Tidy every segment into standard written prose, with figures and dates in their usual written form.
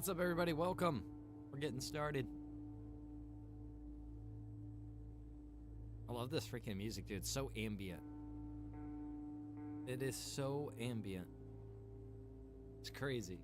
What's up, everybody? Welcome. We're getting started. I love this freaking music, dude. It's so ambient. It is so ambient. It's crazy.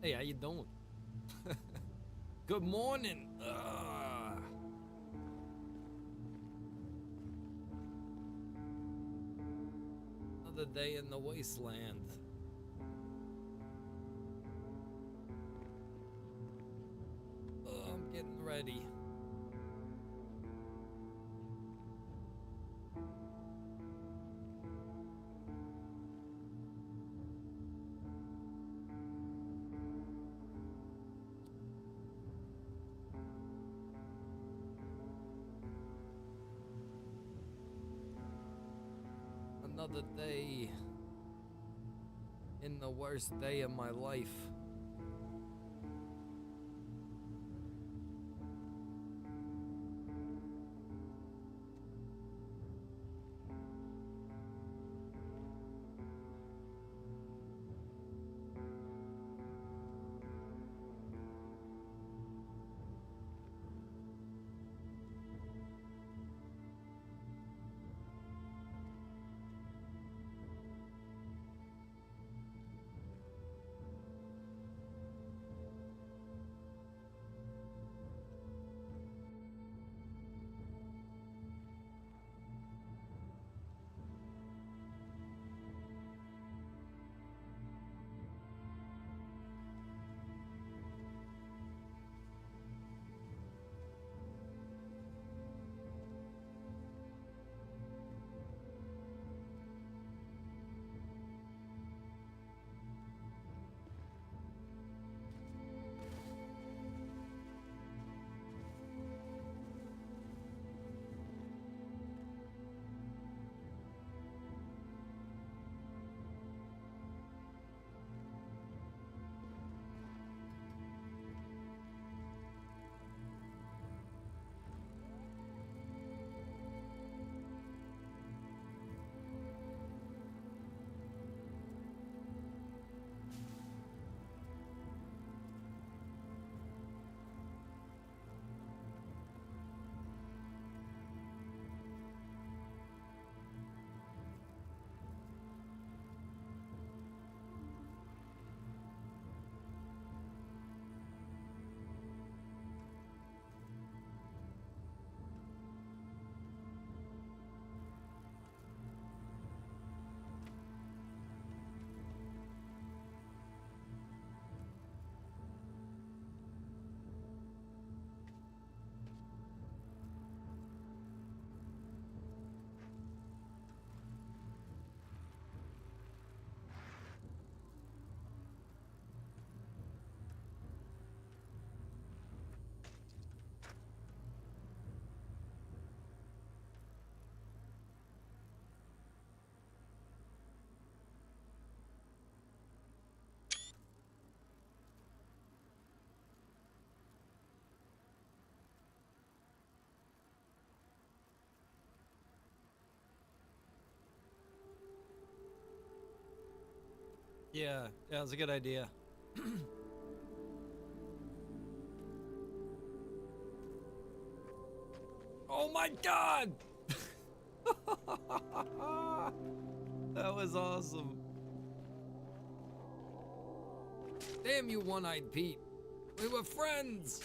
Hey, how you doing? Good morning. Another day in the wasteland. Oh, I'm getting ready. Another day in the worst day of my life. Yeah, yeah, it was a good idea. Oh my god! That was awesome. Damn you, One-Eyed Pete. We were friends.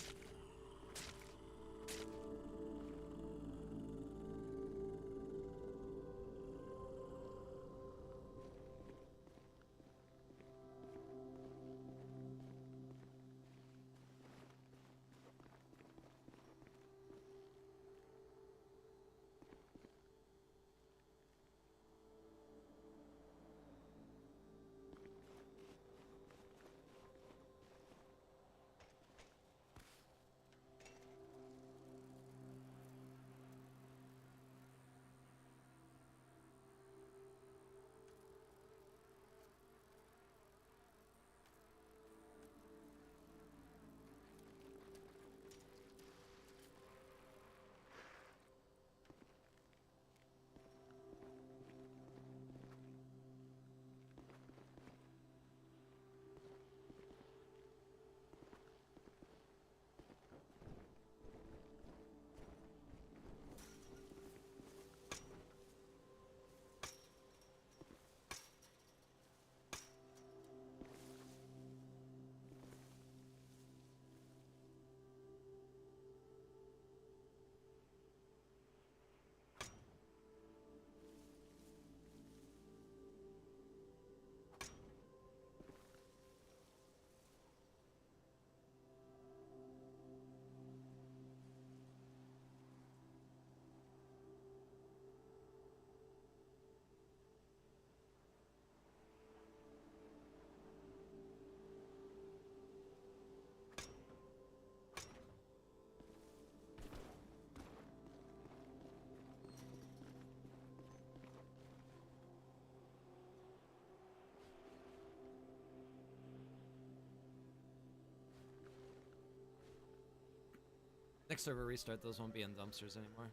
Next server restart, those won't be in dumpsters anymore.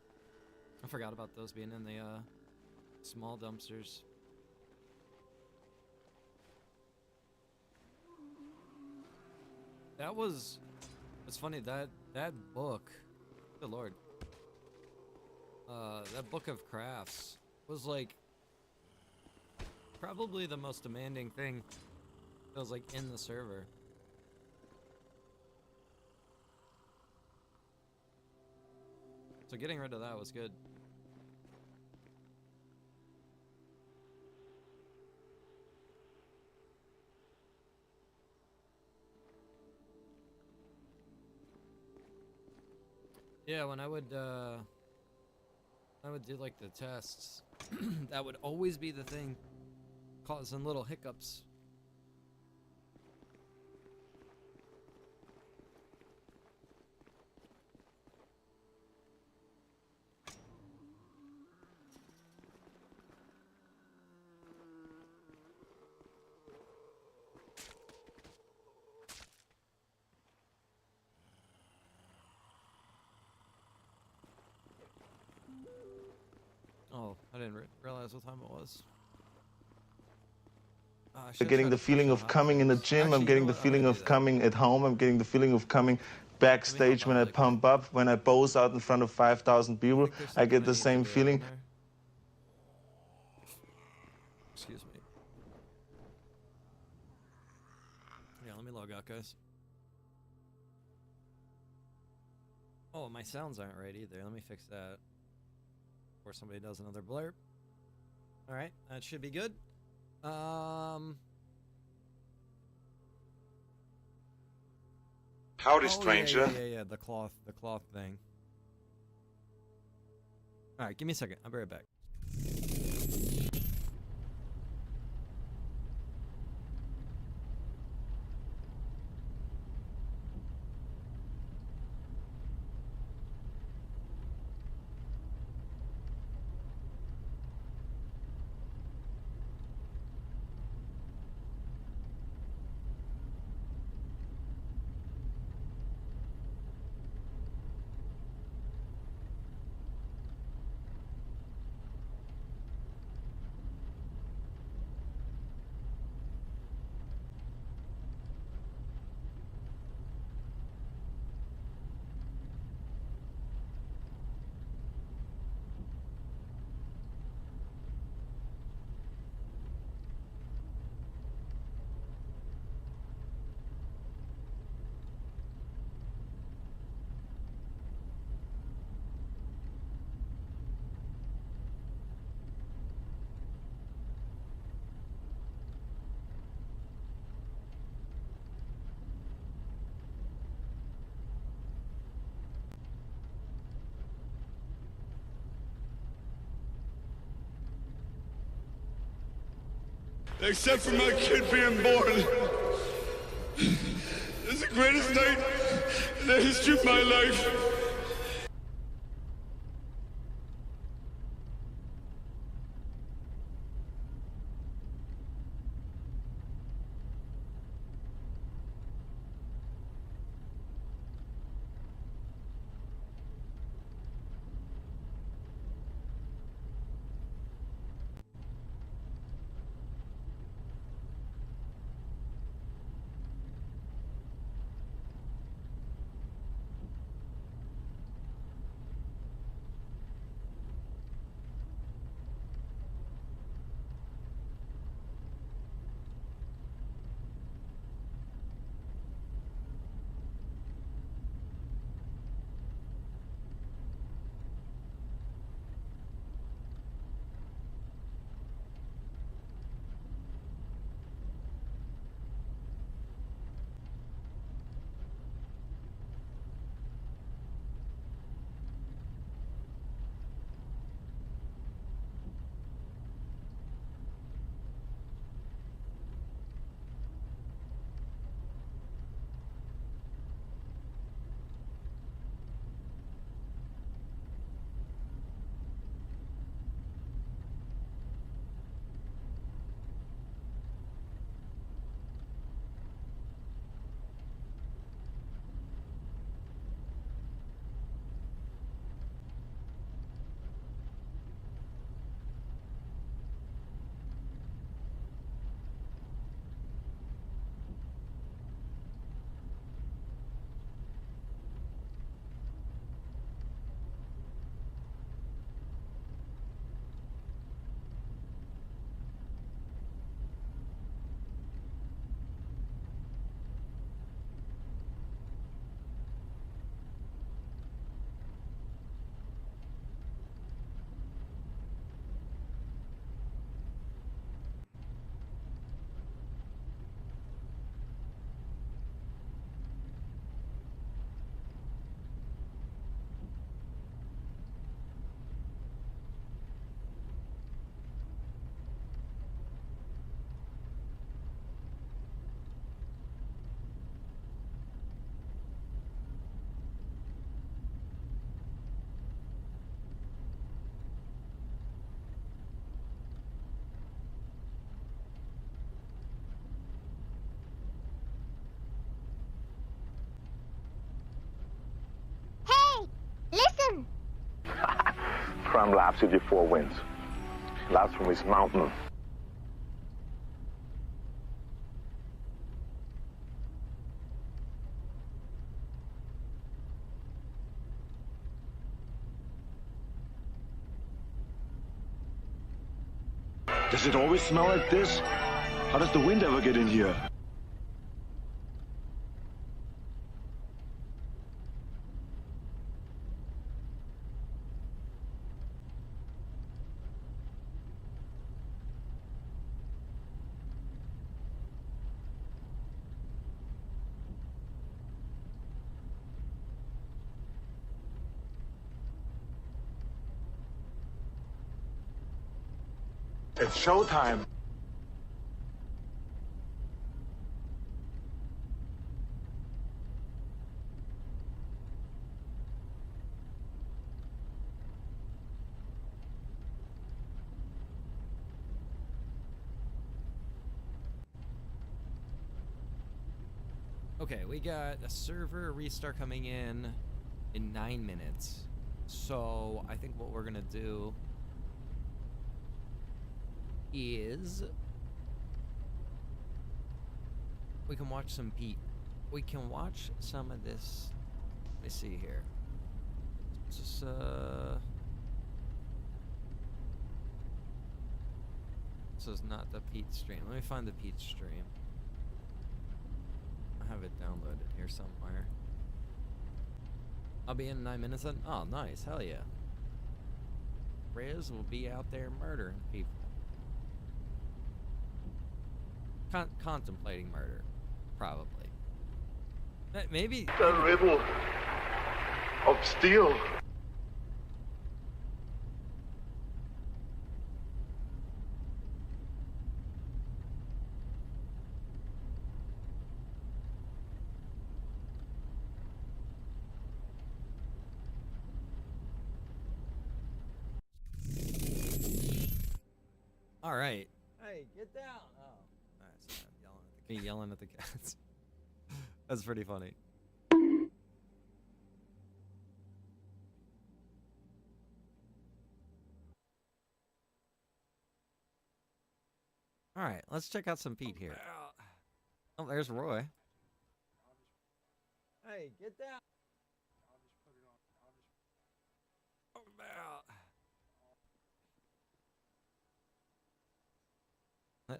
I forgot about those being in the small dumpsters. That was, it's funny, that book, good lord, that book of crafts was like probably the most demanding thing that was like in the server. So getting rid of that was good. Yeah, when I would do like the tests, that would always be the thing causing little hiccups. Oh, I didn't realize what time it was. I'm getting the feeling of coming in the gym. I'm getting the feeling of coming at home. I'm getting the feeling of coming backstage when I pump up, when I pose out in front of 5,000 people. I get the same feeling. Excuse me. Yeah, let me log out, guys. Oh, my sounds aren't right either. Let me fix that before somebody does another blurb. All right, that should be good. Howdy, stranger. Yeah, the cloth thing. All right, give me a second. I'll be right back. Except for my kid being born. It's the greatest night in the history of my life. Listen! Prime laps with your four wins. Laps from his mountain. Does it always smell like this? How does the wind ever get in here? It's showtime. Okay, we got a server restart coming in 9 minutes. So I think what we're gonna do is we can watch some we can watch some of this. Let me see here. Just this is not the Pete stream. Let me find the Pete stream. I have it downloaded here somewhere. I'll be in 9 minutes then. Oh, nice. Hell yeah. Riz will be out there murdering people. Contemplating murder, probably. Maybe The riddle of steel. All right. Hey, get down. Oh. All right, so I'm yelling at the cats. That's pretty funny. All right, let's check out some Pete here. Oh, there's Roy. Hey, get down.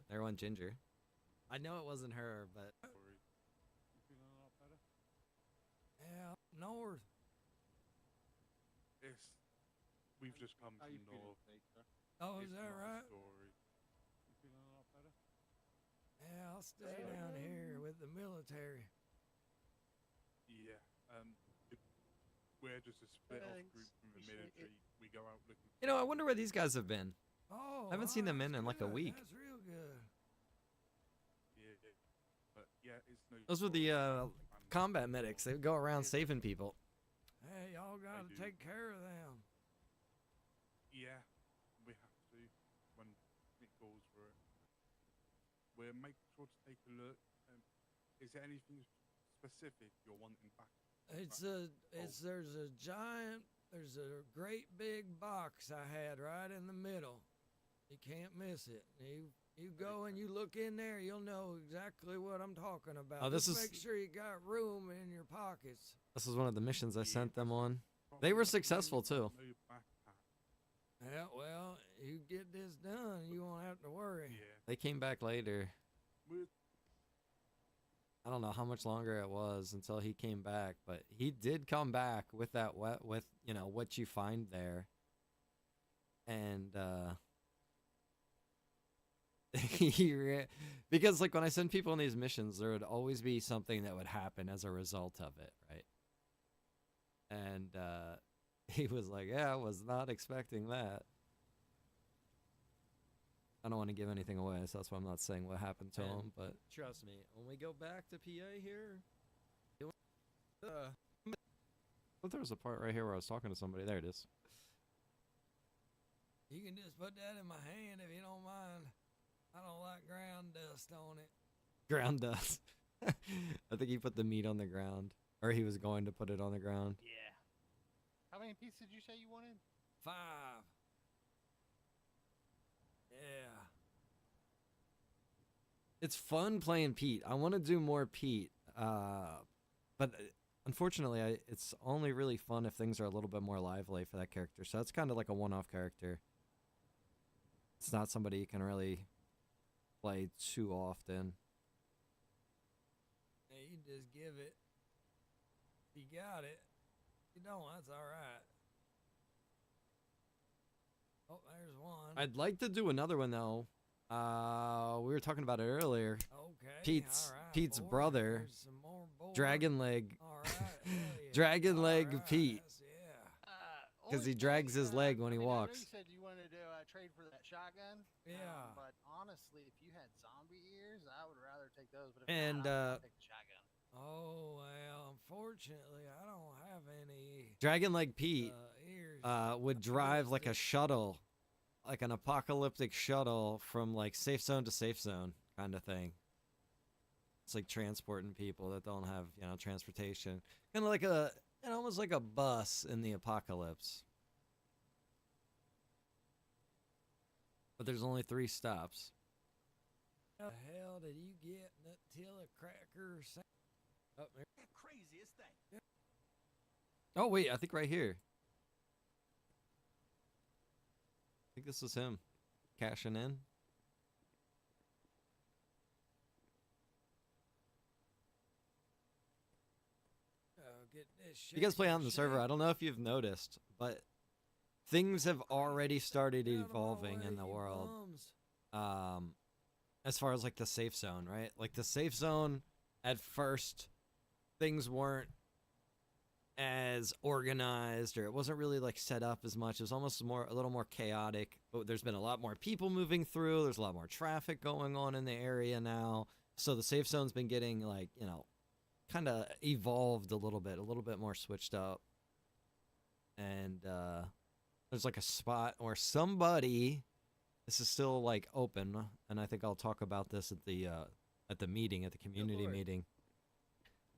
There went Ginger. I know it wasn't her, but You feeling a lot better? yeah, north. Yes. We've just come How from you feeling north. today, sir? Oh, It's is that not a right? story. You feeling a lot better? Yeah, I'll stay down here with the military. Yeah. We're just a split off Thanks. group from the Appreciate it. military. We go out looking. You know, I wonder where these guys have been. Oh, I haven't seen them in like a week. That's real good. Yeah. But yeah, it's no. Those were story. the And combat medics. They would go around saving people. Hey, y'all gotta do. take care of them. Yeah, we have to when it calls for it. We'll make sure to take a look. Is there anything specific you're wanting back? There's a great big box I had right in the middle. You can't miss it. You go and you look in there, you'll know exactly what I'm talking about. Oh, this Just is- make sure you got room in your pockets. This is one of the missions I Yeah, sent them on. Probably They were no- successful, too. No backpack. Yeah, well, you get this done, you won't have to worry. Yeah. They came back later. We're I don't know how much longer it was until he came back, but he did come back with that with you know what you find there. And because like when I send people on these missions, there would always be something that would happen as a result of it, right? And he was like, "Yeah, I was not expecting that." I don't want to give anything away, so that's why I'm not saying what happened to him. But trust me, when we go back to PA here, but there was a part right here where I was talking to somebody. There it is. You can just put that in my hand if you don't mind. I don't like ground dust on it. Ground dust. I think he put the meat on the ground, or he was going to put it on the ground. Yeah. How many pieces did you say you wanted? 5. Yeah. It's fun playing Pete. I want to do more Pete, but unfortunately, it's only really fun if things are a little bit more lively for that character. So that's kind of like a one-off character. It's not somebody you can really play too often. Hey, you just give it. You got it. You don't, that's all right. Oh, there's one. I'd like to do another one though. We were talking about it earlier. Okay. Pete's all right, Pete's boy, brother, there's some more board. Dragon Leg, All right. hell yeah. Dragon All Leg right, Pete. that's- Yeah. 'Cause Only he drags thing, his leg when he I mean, I know walks. you said you wanted to trade for that shotgun. Yeah. But honestly, if you had zombie ears, I would rather take those. But if And, not, I'll take the shotgun. Oh, well, unfortunately, I don't have any Dragon Leg Pete ears. would drive like a shuttle, like an apocalyptic shuttle from like safe zone to safe zone kind of thing. It's like transporting people that don't have, you know, transportation. Kind of like almost like a bus in the apocalypse. But there's only 3 stops. How the hell did you get Nutella cracker? Oh, there. Craziest thing. Oh wait, I think right here. I think this was him cashing in. Get this You guys play shake on the server. I don't know if you've noticed, but things have already started Get out of my evolving way, in the you world. bums. As far as like the safe zone, right? Like the safe zone at first, things weren't as organized, or it wasn't really like set up as much. It was almost a little more chaotic. But there's been a lot more people moving through. There's a lot more traffic going on in the area now. So the safe zone's been getting like, you know, kind of evolved a little bit more switched up. And there's like a spot where somebody This is still like open, and I think I'll talk about this at the meeting, at the community Lord. meeting.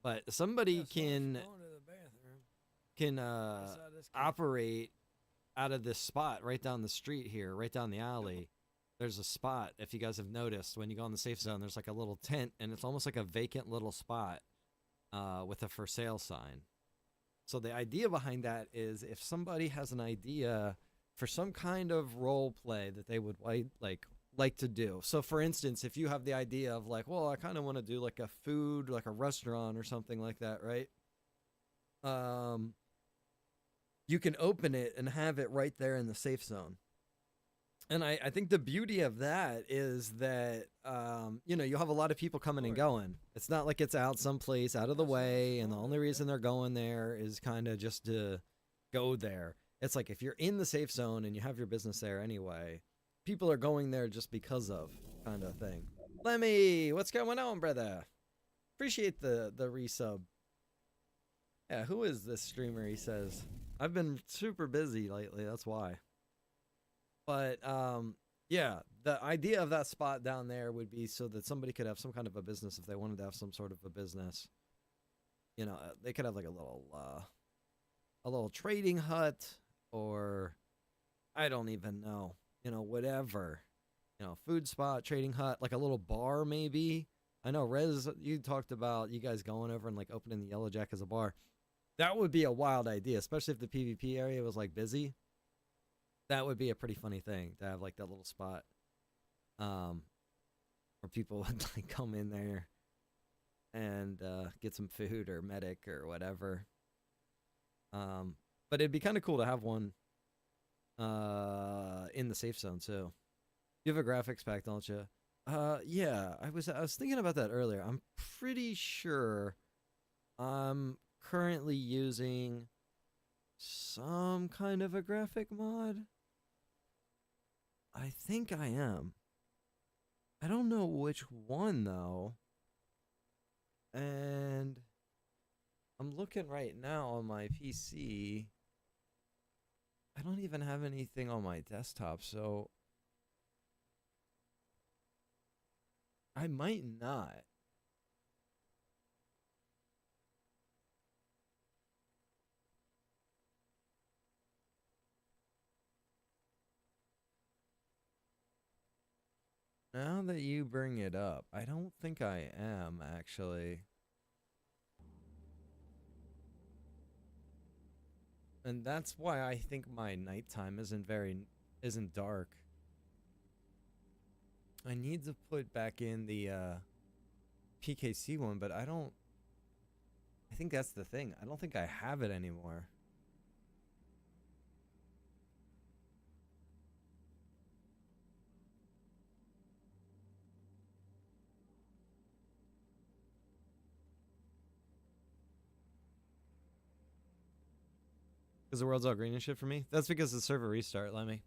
But somebody Yeah, so much can for going to the bathroom. Outside this cave. operate out of this spot right down the street here, right down the alley. There's a spot, if you guys have noticed, when you go in the safe zone, there's like a little tent, and it's almost like a vacant little spot with a for sale sign. So the idea behind that is if somebody has an idea for some kind of role play that they would like to do. So for instance, if you have the idea of like, well, I kind of want to do like a food, like a restaurant or something like that, right? You can open it and have it right there in the safe zone. And I think the beauty of that is that, you'll have a lot of people coming and going. It's not like it's out someplace out of the way, and the only reason they're going there is kind of just to go there. It's like if you're in the safe zone and you have your business there anyway, people are going there just because of kind of thing. Lemmy, what's going on, brother? Appreciate the resub. Yeah, who is this streamer, he says? I've been super busy lately, that's why. But, yeah, the idea of that spot down there would be so that somebody could have some kind of a business if they wanted to have some sort of a business. You know, they could have like a little trading hut, or I don't even know, whatever. Food spot, trading hut, like a little bar maybe. I know, Rez, you talked about you guys going over and like opening the Yellow Jack as a bar. That would be a wild idea, especially if the PvP area was like busy. That would be a pretty funny thing to have like that little spot, where people would like come in there and get some food or medic or whatever. But it'd be kind of cool to have one in the safe zone too. You have a graphics pack, don't you? Yeah, I was thinking about that earlier. I'm pretty sure I'm currently using some kind of a graphic mod. I think I am. I don't know which one though. And I'm looking right now on my PC. I don't even have anything on my desktop, so I might not. Now that you bring it up, I don't think I am actually. And that's why I think my nighttime isn't dark. I need to put back in the PKC one, but I think that's the thing. I don't think I have it anymore. Because the world's all green and shit for me? That's because the server restart, Lemmy.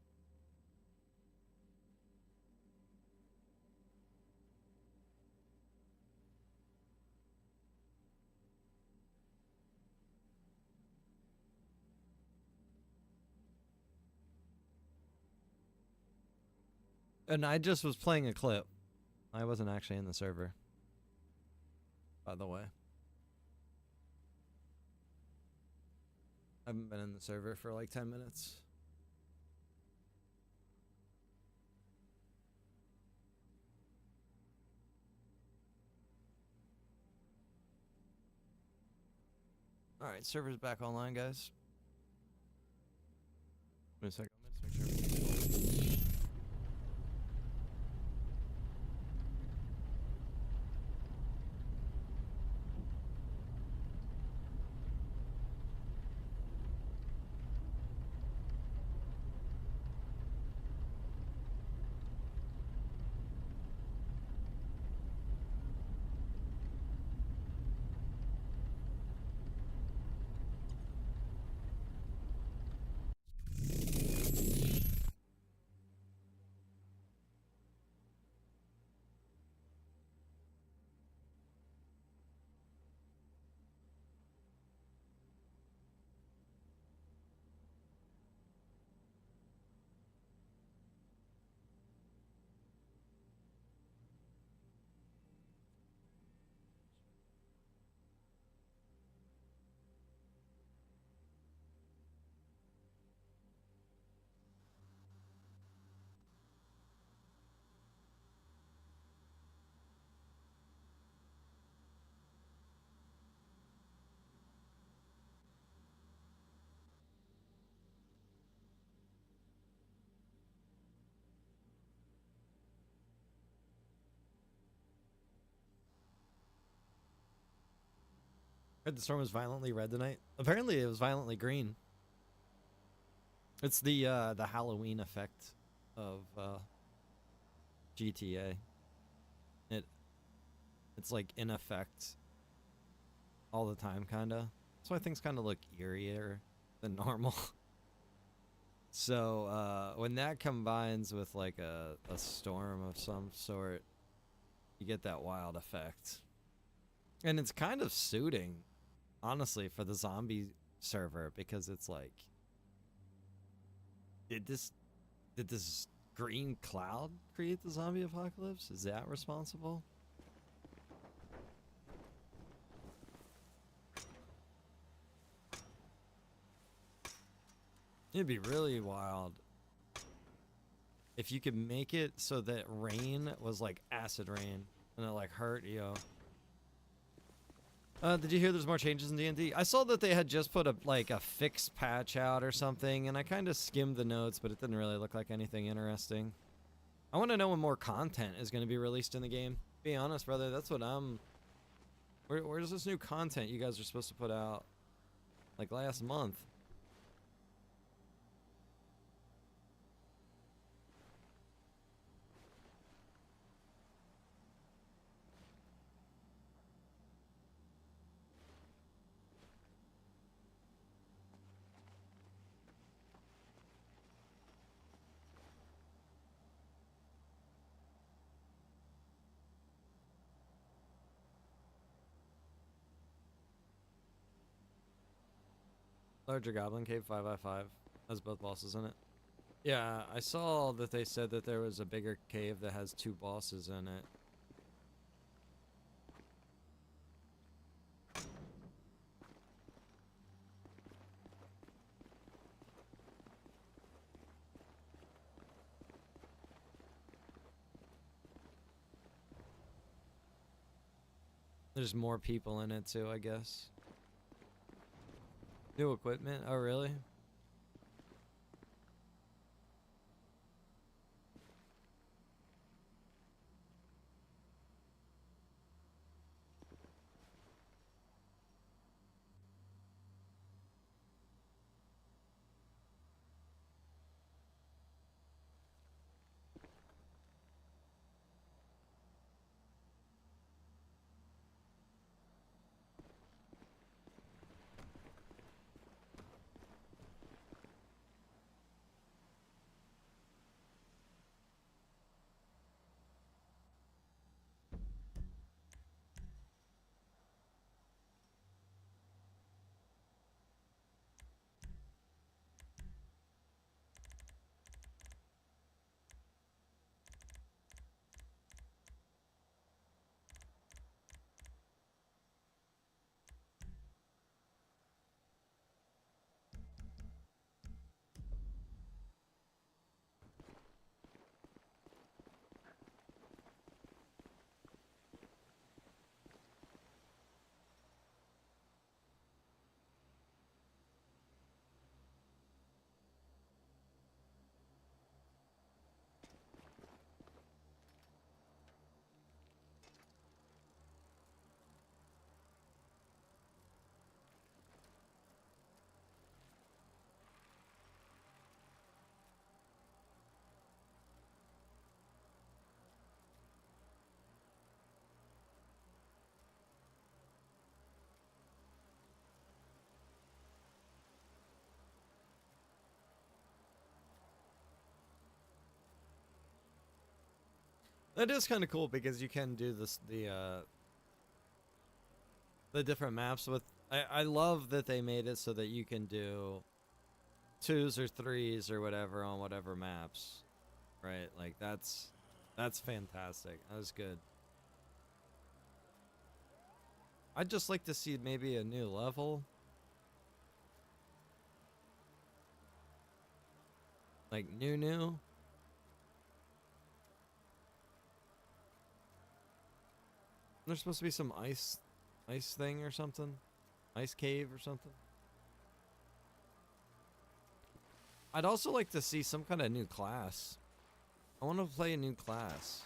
And I just was playing a clip. I wasn't actually in the server, by the way. I haven't been in the server for like 10 minutes. Alright, server's back online, guys. Wait a second, let's make sure everything's cool. Heard the storm was violently red tonight. Apparently, it was violently green. It's the Halloween effect of GTA. It's like in effect all the time, kinda. That's why things kind of look eerier than normal. So when that combines with like a storm of some sort, you get that wild effect. And it's kind of suiting, honestly, for the zombie server, because it's like, did this green cloud create the zombie apocalypse? Is that responsible? It'd be really wild if you could make it so that rain was like acid rain and it like hurt you. Did you hear there's more changes in D&D? I saw that they had just put a fixed patch out or something, and I kind of skimmed the notes, but it didn't really look like anything interesting. I want to know when more content is going to be released in the game. Be honest, brother, that's what I'm... Where's this new content you guys are supposed to put out? Like last month. Larger Goblin Cave 5x5 has both bosses in it. Yeah, I saw that they said that there was a bigger cave that has 2 bosses in it. There's more people in it too, I guess. New equipment? Oh, really? That is kind of cool because you can do this, the different maps with. I love that they made it so that you can do 2s or 3s or whatever on whatever maps, right? Like that's fantastic. That was good. I'd just like to see maybe a new level. Like new. There's supposed to be some ice thing or something. Ice cave or something. I'd also like to see some kind of new class. I want to play a new class.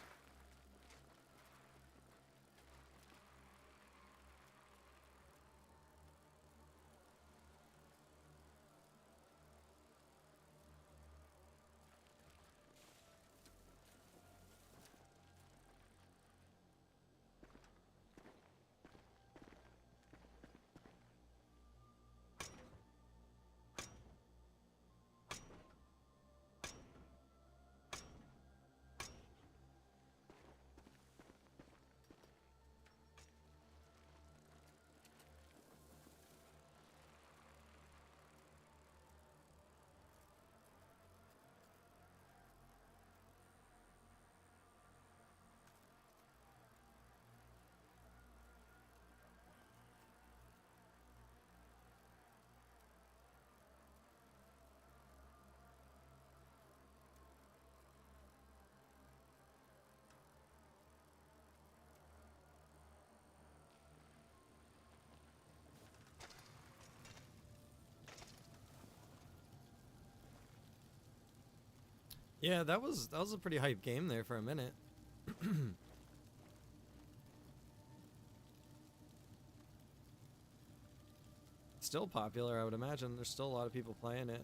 Yeah, that was a pretty hype game there for a minute. Still popular, I would imagine. There's still a lot of people playing it.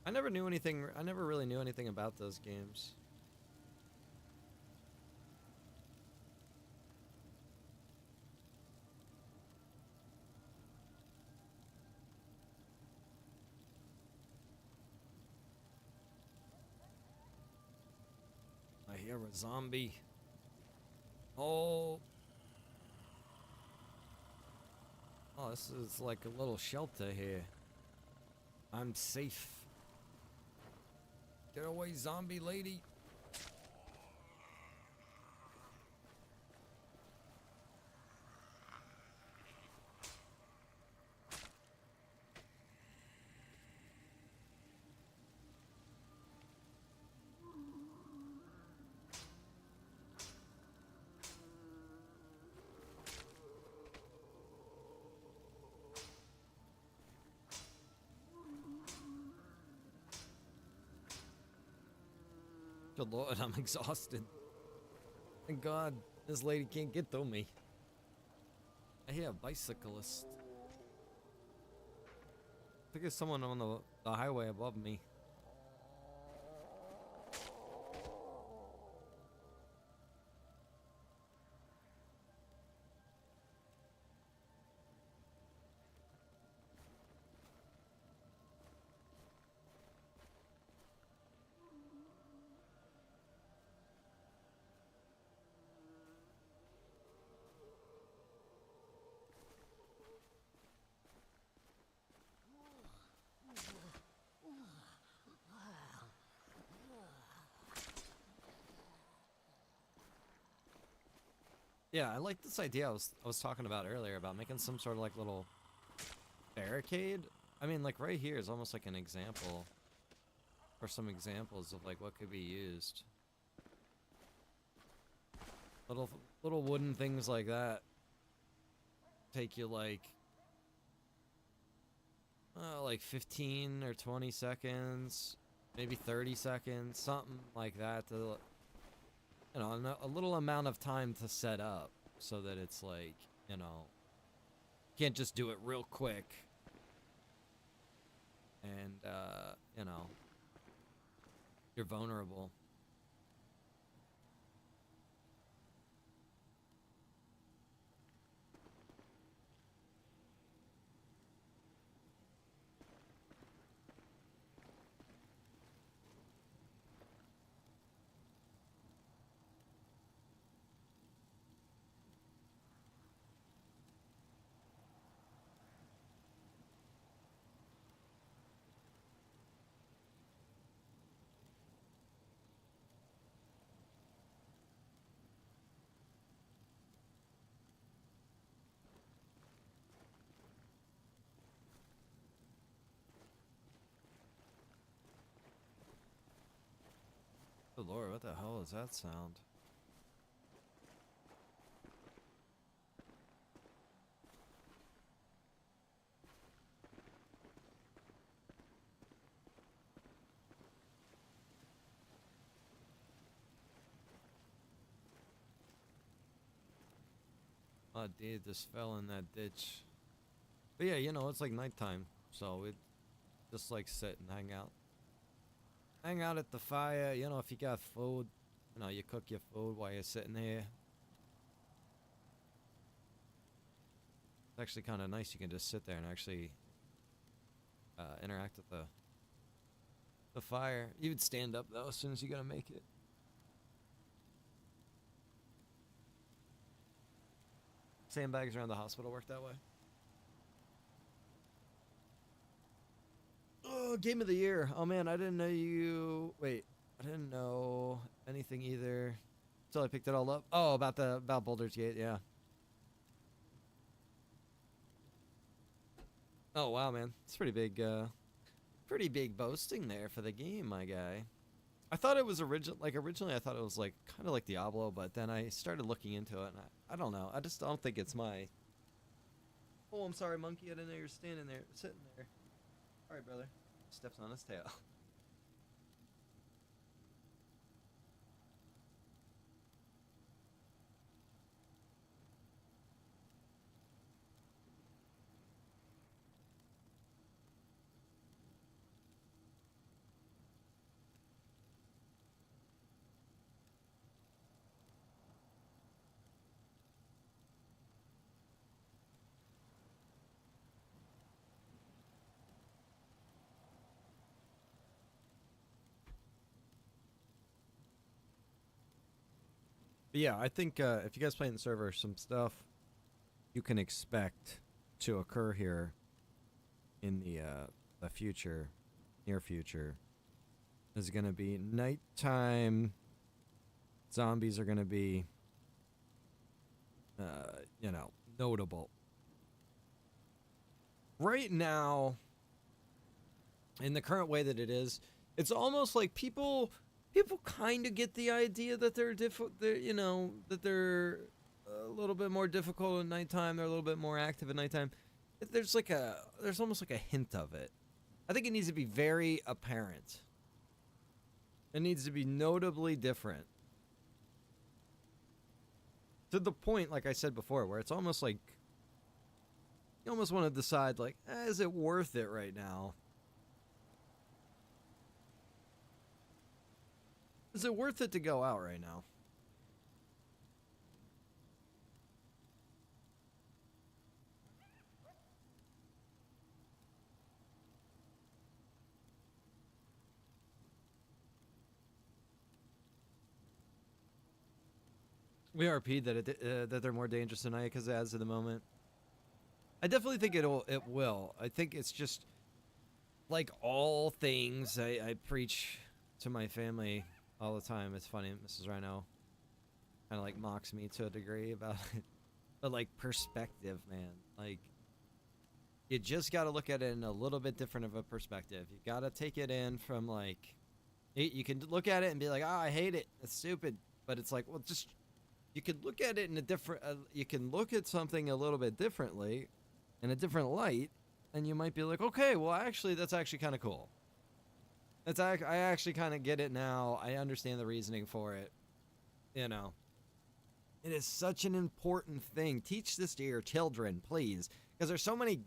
I never really knew anything about those games. I hear a zombie. Oh. Oh, this is like a little shelter here. I'm safe. Get away, zombie lady. Good Lord, I'm exhausted. Thank God, this lady can't get to me. I hear a bicyclist. I think there's someone on the highway above me. Yeah, I like this idea I was talking about earlier about making some sort of like little barricade. I mean, like right here is almost like an example, or some examples of like what could be used. Little wooden things like that take you like 15 or 20 seconds, maybe 30 seconds, something like that to, you know, a little amount of time to set up so that it's like, you know, can't just do it real quick and, you know, you're vulnerable. Good Lord, what the hell is that sound? Oh, dude, just fell in that ditch. But yeah, you know, it's like nighttime, so it just like sit and hang out. Hang out at the fire, you know, if you got food, you know, you cook your food while you're sitting here. It's actually kind of nice. You can just sit there and actually interact with the fire. You would stand up though as soon as you gotta make it. Sandbags around the hospital work that way. Oh, game of the year. Oh man, I didn't know you. Wait, I didn't know anything either until I picked it all up. Oh, about Baldur's Gate, yeah. Oh wow, man, it's pretty big boasting there for the game, my guy. I thought it was originally I thought it was like kind of like Diablo, but then I started looking into it, and I don't know. I just don't think it's my. Oh, I'm sorry, monkey. I didn't know you were standing there, sitting there. All right, brother. Steps on his tail. But yeah, I think if you guys play in the server, some stuff you can expect to occur here in the future, near future, is going to be nighttime. Zombies are going to be, you know, notable. Right now, in the current way that it is, it's almost like people kind of get the idea that they're you know, that they're a little bit more difficult at nighttime. They're a little bit more active at nighttime. There's almost like a hint of it. I think it needs to be very apparent. It needs to be notably different. To the point, like I said before, where it's almost like you almost want to decide, like, is it worth it right now? Is it worth it to go out right now? We RP'd that they're more dangerous tonight because it adds to the moment. I definitely think it will. I think it's just like all things I preach to my family all the time. It's funny, Mrs. Rhino kind of like mocks me to a degree about it. But like perspective, man. Like you just got to look at it in a little bit different of a perspective. You got to take it in from like you can look at it and be like, "Oh, I hate it. It's stupid." But it's like, well, just you could look at it in a different you can look at something a little bit differently in a different light, and you might be like, okay, well, actually, that's actually kind of cool. I actually kind of get it now. I understand the reasoning for it. You know, it is such an important thing. Teach this to your children, please, because there's so many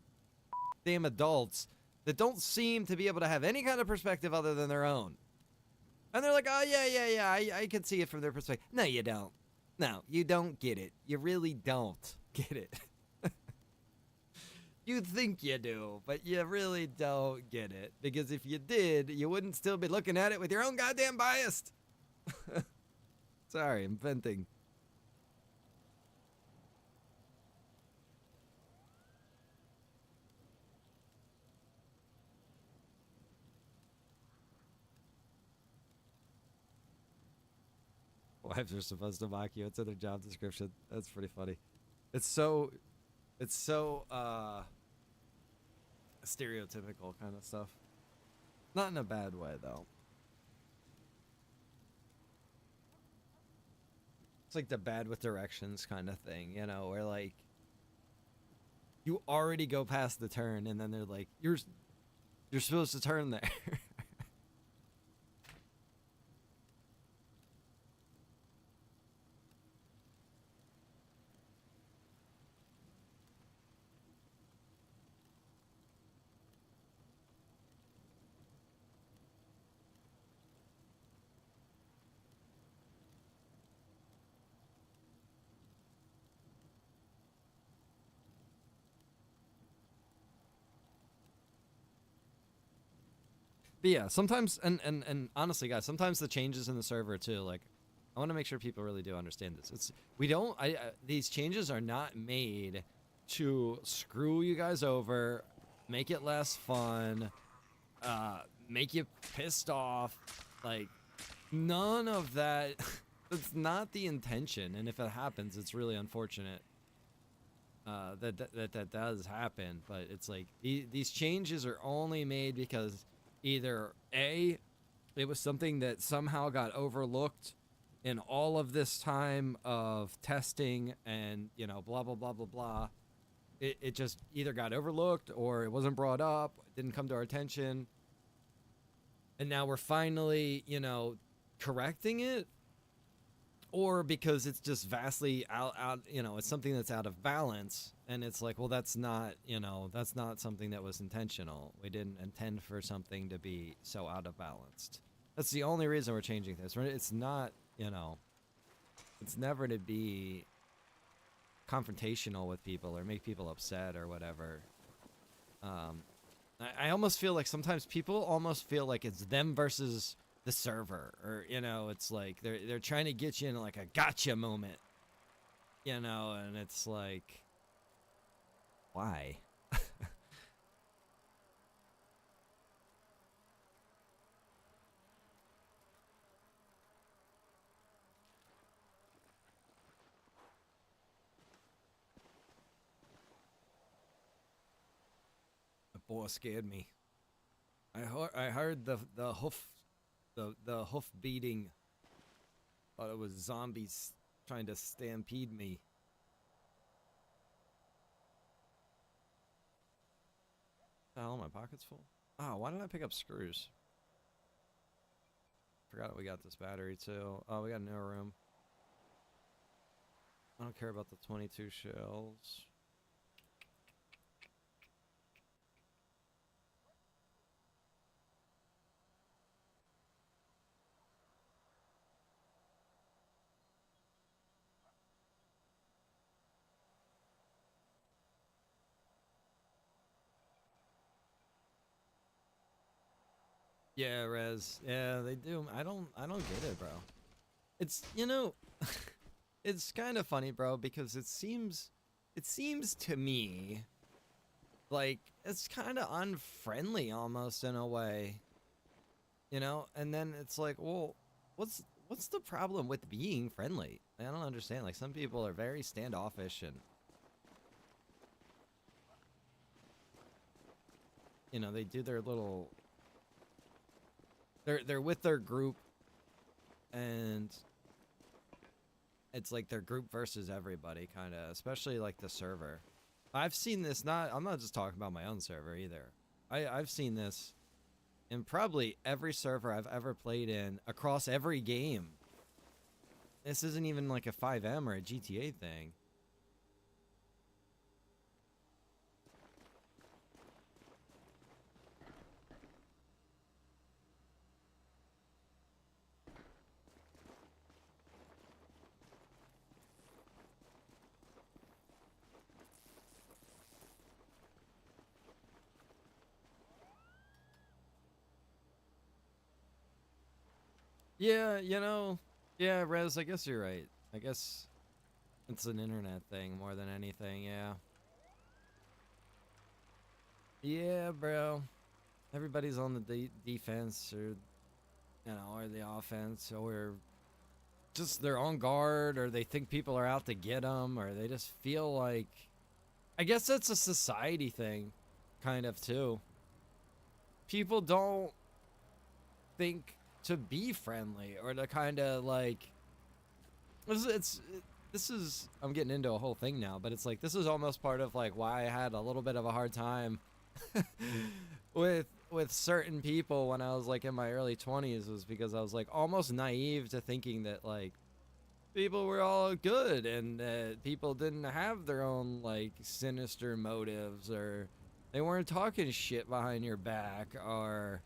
damn adults that don't seem to be able to have any kind of perspective other than their own. And they're like, oh, yeah, I can see it from their perspective. No, you don't. No, you don't get it. You really don't get it. You think you do, but you really don't get it. Because if you did, you wouldn't still be looking at it with your own goddamn bias. Sorry, I'm venting. Wives are supposed to mock you. It's in their job description. That's pretty funny. It's so stereotypical kind of stuff. Not in a bad way, though. It's like the bad with directions kind of thing, you know, where like you already go past the turn and then they're like, you're supposed to turn there. But yeah, sometimes, and honestly, guys, sometimes the changes in the server too, like, I want to make sure people really do understand this. These changes are not made to screw you guys over, make it less fun, make you pissed off. Like, none of that. That's not the intention. And if it happens, it's really unfortunate that does happen. But it's like these changes are only made because either A, it was something that somehow got overlooked in all of this time of testing and, you know, blah, blah, blah, blah, blah. It just either got overlooked or it wasn't brought up, didn't come to our attention. And now we're finally, you know, correcting it. Or because it's just vastly out, you know, it's something that's out of balance. And it's like, well, that's not, you know, that's not something that was intentional. We didn't intend for something to be so out of balance. That's the only reason we're changing this. It's not, you know, it's never to be confrontational with people or make people upset or whatever. I almost feel like sometimes people almost feel like it's them versus the server, or it's like they're trying to get you in like a gotcha moment, and it's like, why? The boy scared me. I heard the hoof the hoof beating. Thought it was zombies trying to stampede me. The hell, my pocket's full. Oh, why didn't I pick up screws? Forgot we got this battery too. Oh, we got a new room. I don't care about the 22 shells. Yeah, Rez. Yeah, they do. I don't get it, bro. It's, it's kind of funny, bro, because it seems to me like it's kind of unfriendly almost in a way. And then it's like, well, what's the problem with being friendly? I don't understand. Like, some people are very standoffish and they do their little, they're with their group, and it's like their group versus everybody, kind of, especially like the server. I've seen this, I'm not just talking about my own server either. I've seen this in probably every server I've ever played in across every game. This isn't even like a 5M or a GTA thing. Yeah, yeah, Rez, I guess you're right. I guess it's an internet thing more than anything, yeah. Yeah, bro. Everybody's on the defense, or, or the offense, or just they're on guard, or they think people are out to get them, or they just feel like, I guess that's a society thing, kind of, too. People don't think to be friendly, or to kind of like, this is I'm getting into a whole thing now, but it's like, this is almost part of like why I had a little bit of a hard time with certain people when I was like in my early 20s, was because I was like almost naive to thinking that like people were all good, and that people didn't have their own like sinister motives, or they weren't talking shit behind your back, or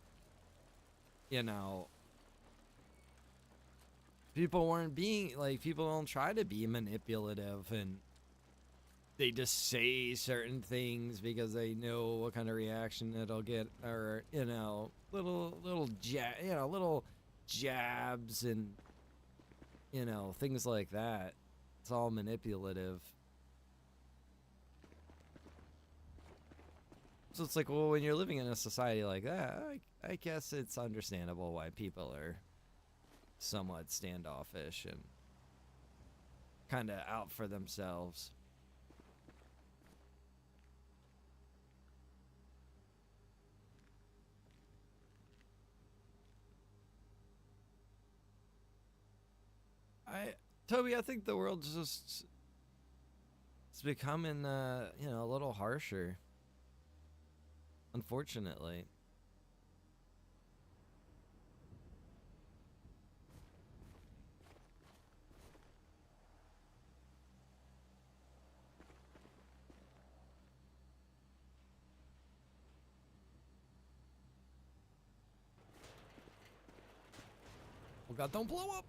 people weren't being like, people don't try to be manipulative, and they just say certain things because they know what kind of reaction it'll get, or little jabs and things like that. It's all manipulative. So it's like, well, when you're living in a society like that, I guess it's understandable why people are somewhat standoffish and kind of out for themselves. Toby, I think the world's just, it's becoming a little harsher, unfortunately. Oh God, don't blow up!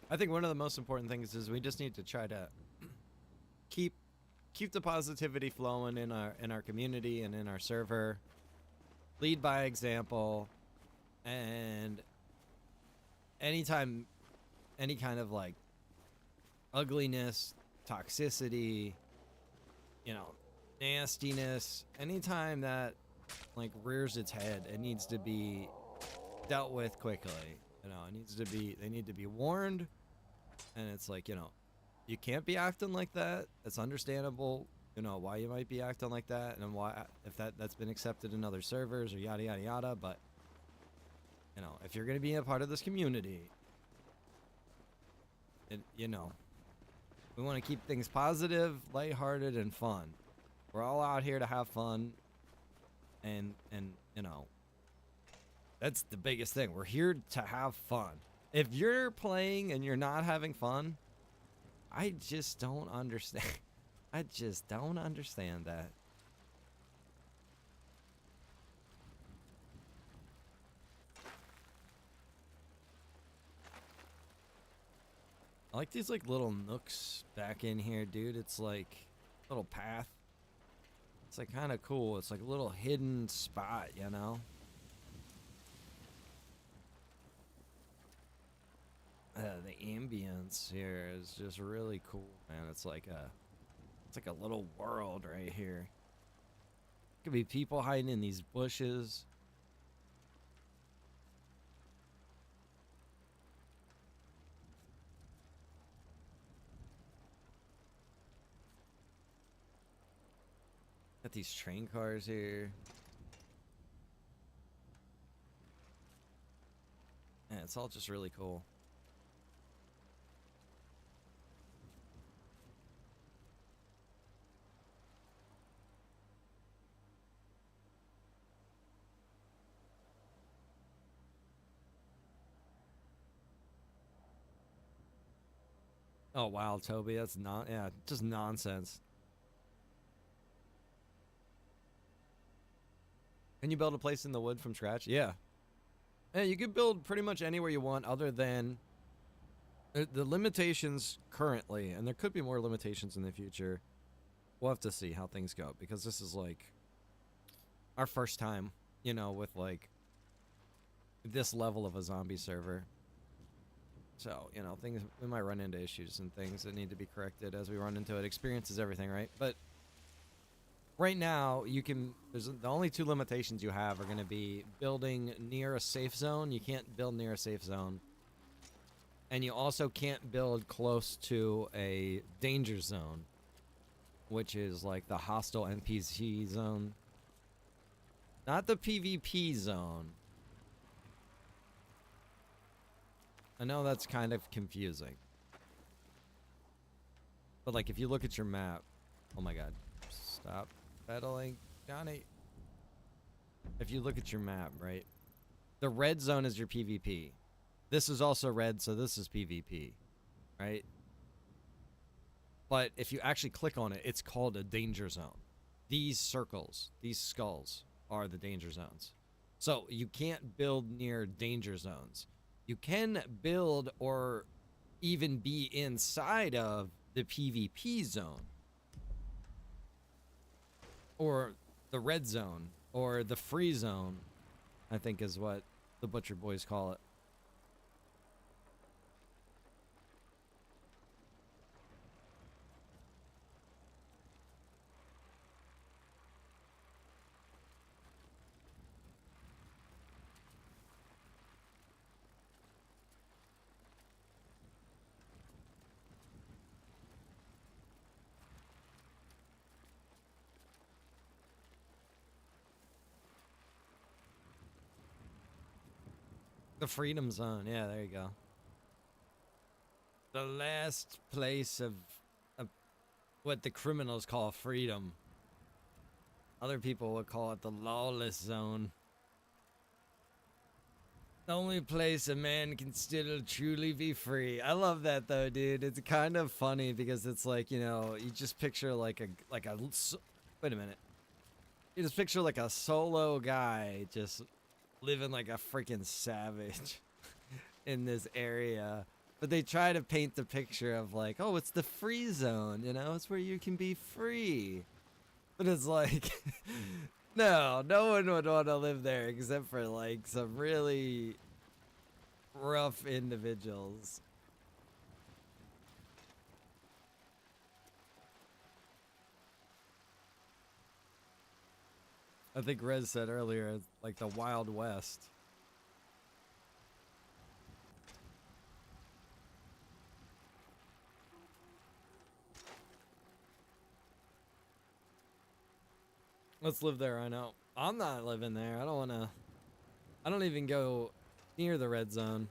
I think one of the most important things is we just need to try to keep the positivity flowing in our community and in our server. Lead by example, and anytime any kind of like ugliness, toxicity, you know, nastiness, anytime that like rears its head, it needs to be dealt with quickly. You know, they need to be warned, and it's like, you know, you can't be acting like that. It's understandable, you know, why you might be acting like that, and why, if that's been accepted in other servers or yada yada yada. But you know, if you're gonna be a part of this community, you know, we want to keep things positive, lighthearted, and fun. We're all out here to have fun, and you know, that's the biggest thing. We're here to have fun. If you're playing and you're not having fun, I just don't understand. I just don't understand that. I like these like little nooks back in here, dude. It's like a little path. It's like kind of cool. It's like a little hidden spot, you know? The ambience here is just really cool, man. It's like a little world right here. Could be people hiding in these bushes. Got these train cars here. Yeah, it's all just really cool. Oh wow, Toby, that's not, yeah, just nonsense. Can you build a place in the wood from scratch? Yeah. Yeah, you could build pretty much anywhere you want, other than the limitations currently, and there could be more limitations in the future. We'll have to see how things go, because this is like our first time, you know, with like this level of a zombie server. So, you know, things, we might run into issues and things that need to be corrected as we run into it. Experience is everything, right? But right now, you can, there's the only two limitations you have are going to be building near a safe zone. You can't build near a safe zone. And you also can't build close to a danger zone, which is like the hostile NPC zone. Not the PvP zone. I know that's kind of confusing. But like if you look at your map, oh my god. Stop pedaling, Johnny. If you look at your map, right? The red zone is your PvP. This is also red, so this is PvP, right? But if you actually click on it, it's called a danger zone. These circles, these skulls are the danger zones. So you can't build near danger zones. You can build or even be inside of the PvP zone, or the red zone, or the free zone, I think is what the Butcher Boys call it. The Freedom Zone, yeah, there you go. The last place of what the criminals call freedom. Other people would call it the lawless zone. The only place a man can still truly be free. I love that though, dude. It's kind of funny because it's like, you know, you just picture like a wait a minute. You just picture like a solo guy just living like a freaking savage in this area, But they try to paint the picture of like, oh, it's the free zone, you know, it's where you can be free. But it's like, no one would want to live there except for like some really rough individuals. I think Rez said earlier, it's like the Wild West. Let's live there, I know. I'm not living there. I don't even go near the red zone.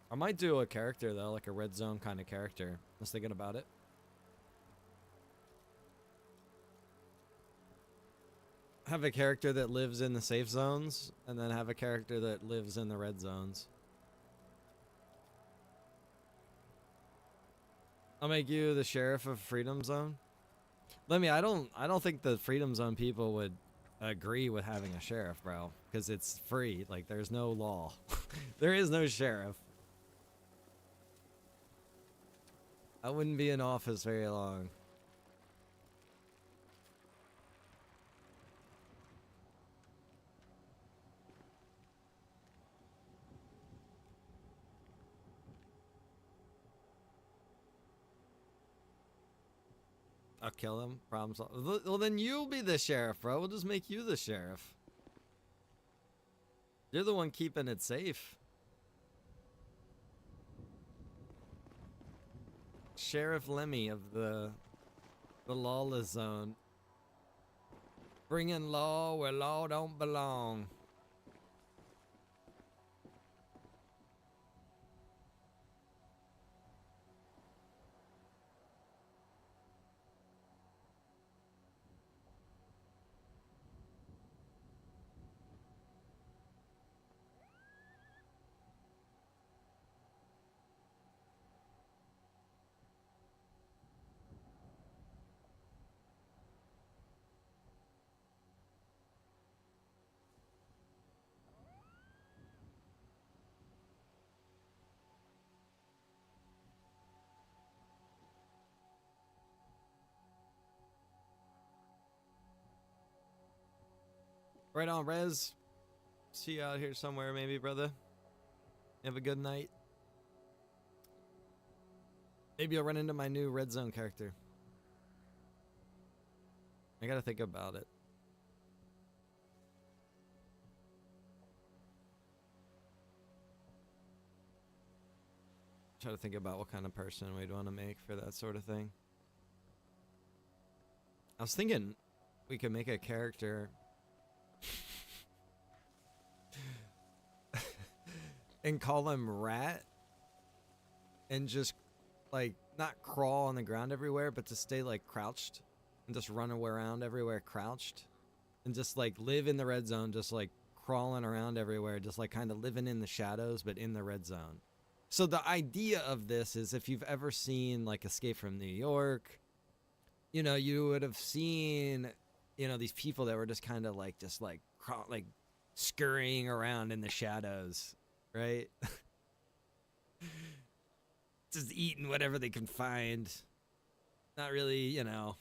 I might do a character though, like a red zone kind of character. I was thinking about it. Have a character that lives in the safe zones, and then have a character that lives in the red zones. I'll make you the sheriff of Freedom Zone. Lemmy, I don't think the Freedom Zone people would agree with having a sheriff, bro, because it's free. Like, there's no law. There is no sheriff. I wouldn't be in office very long. I'll kill him. Problem solved. Well, then you'll be the sheriff, bro. We'll just make you the sheriff. You're the one keeping it safe. Sheriff Lemmy of the lawless zone. Bringing law where law don't belong. Right on, Rez. See you out here somewhere, maybe, brother. Have a good night. Maybe I'll run into my new Red Zone character. I gotta think about it. Try to think about what kind of person we'd want to make for that sort of thing. I was thinking we could make a character and call him Rat, and just like not crawl on the ground everywhere, but to stay like crouched and just run around everywhere crouched, and just like live in the red zone, just like crawling around everywhere, just like kind of living in the shadows but in the red zone. So the idea of this is, if you've ever seen like Escape from New York, you know, you would have seen, you know, these people that were just kind of like like scurrying around in the shadows, right? Just eating whatever they can find. Not really, you know,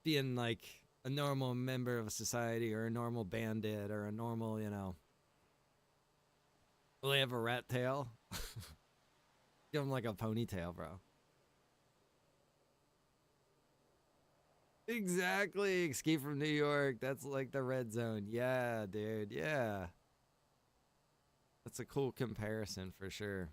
being like a normal member of a society or a normal bandit or a normal, you know. Will they have a rat tail? Give them like a ponytail, bro. Exactly. Escape from New York. That's like the red zone. Yeah, dude. Yeah. That's a cool comparison for sure.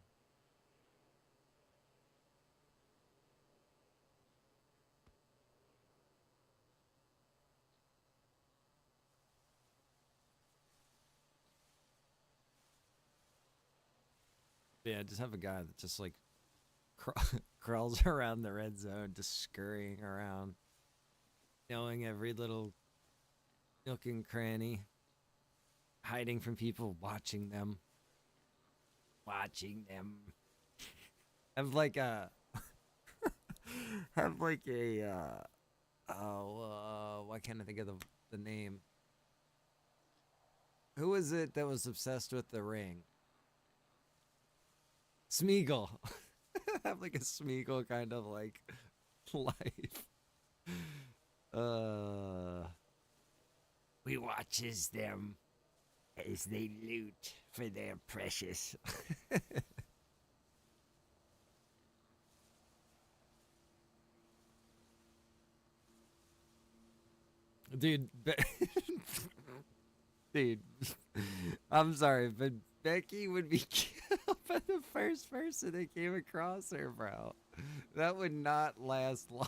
Yeah, just have a guy that just like crawls around the red zone, just scurrying around, knowing every little nook and cranny, hiding from people, watching them. Have like a Oh, why can't I think of the name? Who was it that was obsessed with the ring? Smeagol. Have like a Smeagol kind of like life. We watches them as they loot for their precious. Dude, dude, I'm sorry, but Becky would be killed by the first person that came across her, bro. That would not last long.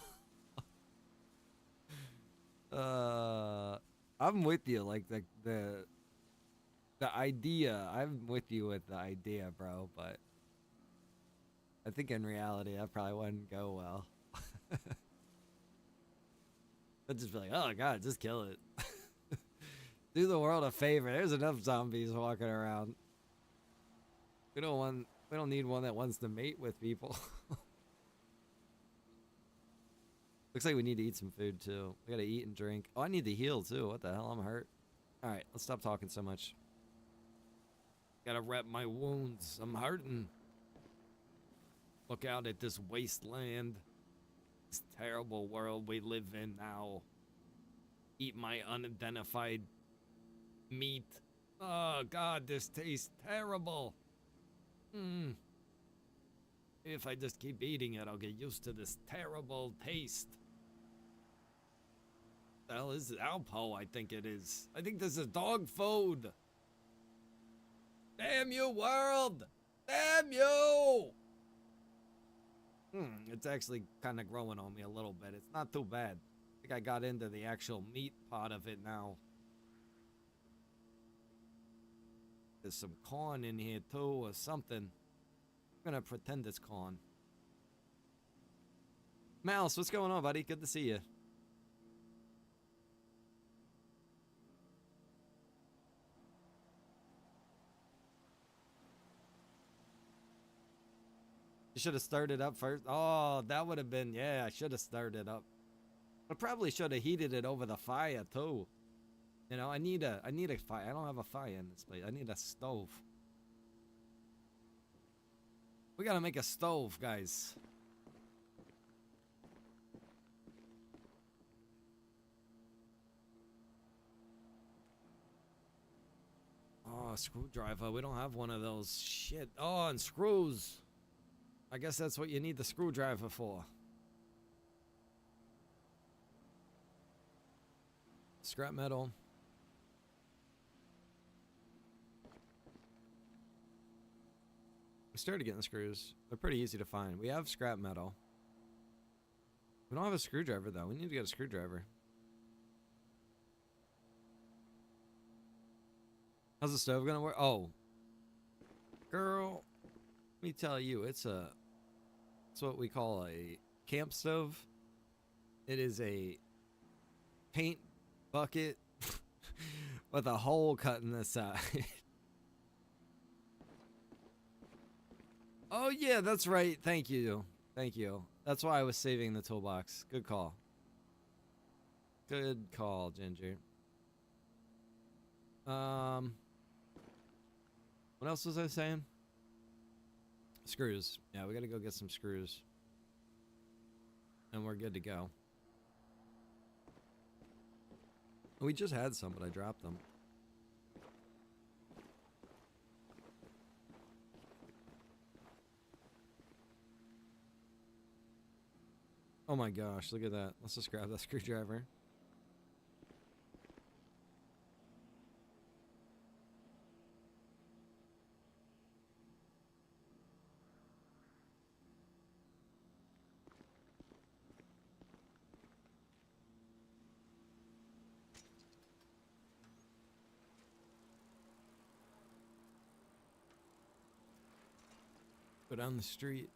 I'm with you, like the idea. I'm with you with the idea, bro, but I think in reality that probably wouldn't go well. I'd just be like, oh god, just kill it. Do the world a favor. There's enough zombies walking around. We don't need one that wants to mate with people. Looks like we need to eat some food too. We gotta eat and drink. Oh, I need to heal too. What the hell? I'm hurt. Alright, let's stop talking so much. Gotta wrap my wounds. I'm hurting. Look out at this wasteland. This terrible world we live in now. Eat my unidentified meat. Oh god, this tastes terrible. If I just keep eating it, I'll get used to this terrible taste. The hell is it? Alpo, I think it is. I think this is dog food. Damn you, world! Damn you! It's actually kind of growing on me a little bit. It's not too bad. I think I got into the actual meat part of it now. There's some corn in here too, or something. I'm gonna pretend it's corn. Mouse, what's going on, buddy? Good to see you. You should have started up first. Oh, that would have been, yeah, I should have started up. I probably should have heated it over the fire too. You know, I need a fire. I don't have a fire in this place. I need a stove. We gotta make a stove, guys. Oh, a screwdriver. We don't have one of those. Shit. Oh, and screws. I guess that's what you need the screwdriver for. Scrap metal. We started getting screws. They're pretty easy to find. We have scrap metal. We don't have a screwdriver, though. We need to get a screwdriver. How's the stove gonna work? Oh. Girl, let me tell you, it's what we call a camp stove. It is a paint bucket with a hole cut in the side. Oh yeah, that's right. Thank you. Thank you. That's why I was saving the toolbox. Good call. Good call, Ginger. What else was I saying? Screws. Yeah, we gotta go get some screws. And we're good to go. We just had some, but I dropped them. Oh my gosh, look at that. Let's just grab that screwdriver. Go down the street.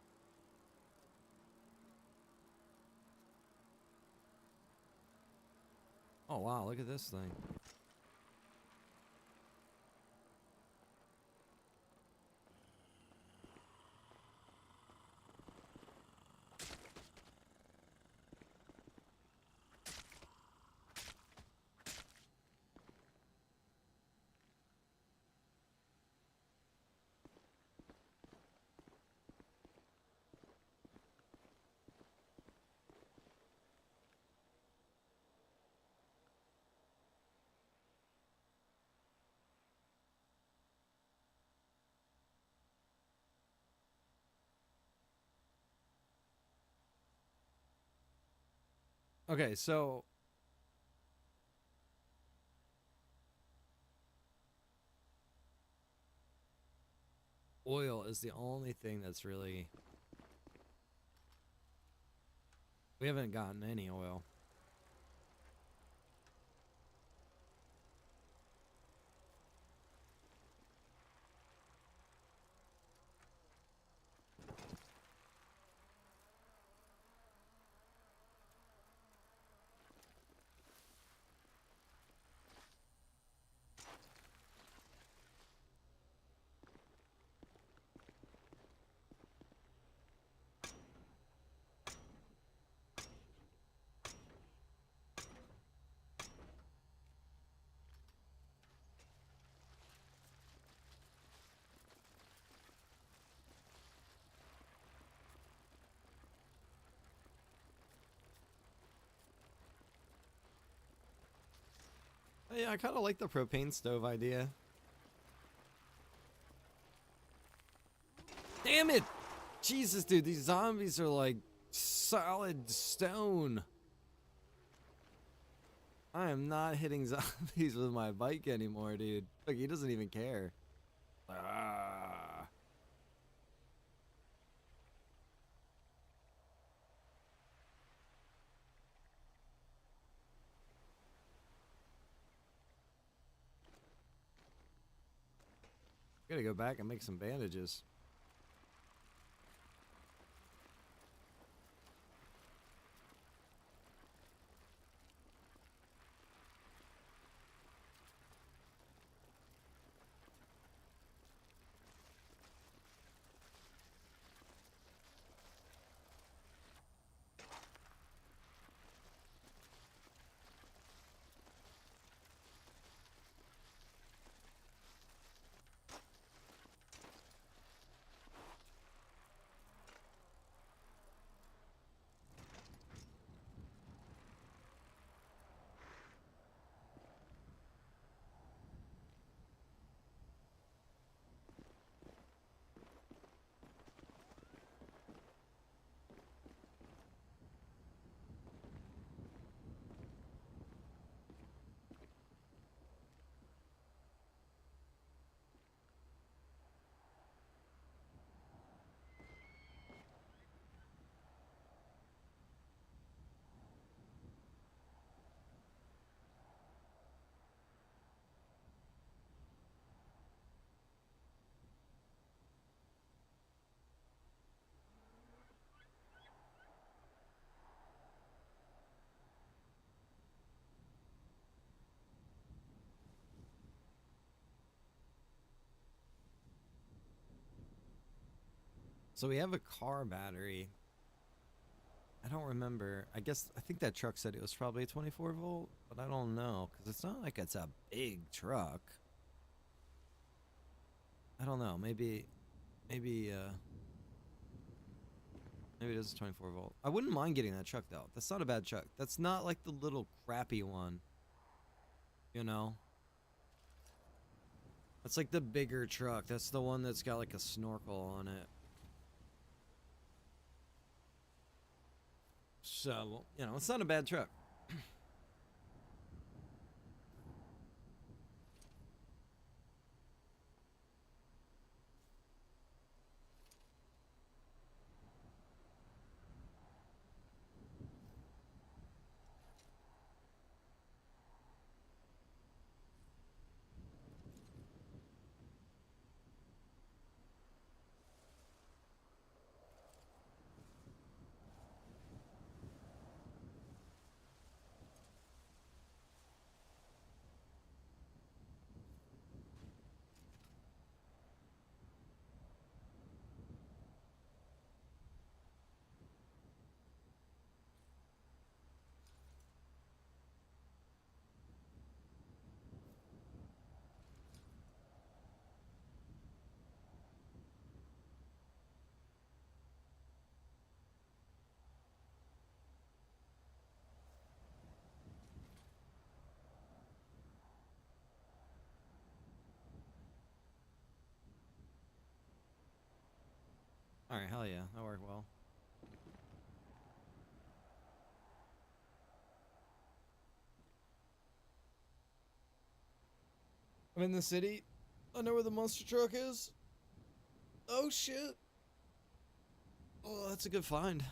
Oh wow, look at this thing. Okay, so oil is the only thing that's really... We haven't gotten any oil. Yeah, I kind of like the propane stove idea. Damn it! Jesus, dude, these zombies are like solid stone. I am not hitting zombies with my bike anymore, dude. Look, he doesn't even care. Ah. Gotta go back and make some bandages. So we have a car battery. I don't remember. I think that truck said it was probably a 24 volt, but I don't know because it's not like it's a big truck. I don't know. Maybe it is a 24 volt. I wouldn't mind getting that truck though. That's not a bad truck. That's not like the little crappy one. You know? That's like the bigger truck. That's the one that's got like a snorkel on it. So, you know, it's not a bad truck. All right, hell yeah, that worked well. I'm in the city. I know where the monster truck is. Oh shit. Oh, that's a good find.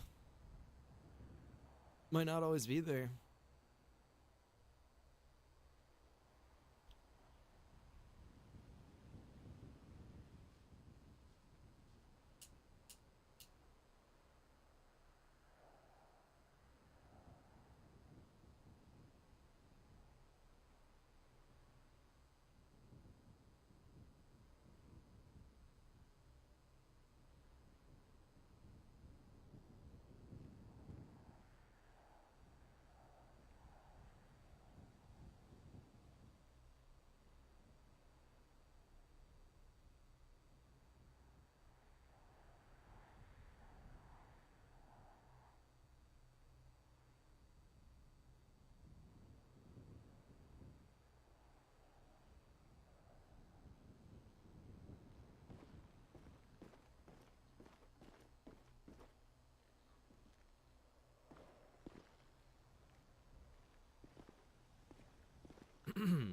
Might not always be there.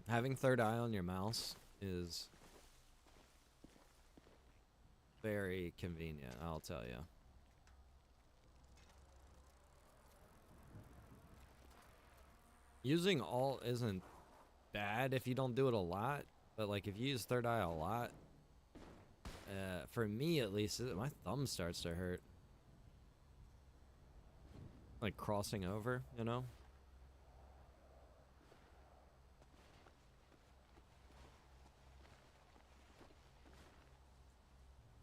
Having third eye on your mouse is very convenient, I'll tell you. Using alt isn't bad if you don't do it a lot, but like if you use third eye a lot, for me at least, my thumb starts to hurt. Like crossing over, you know?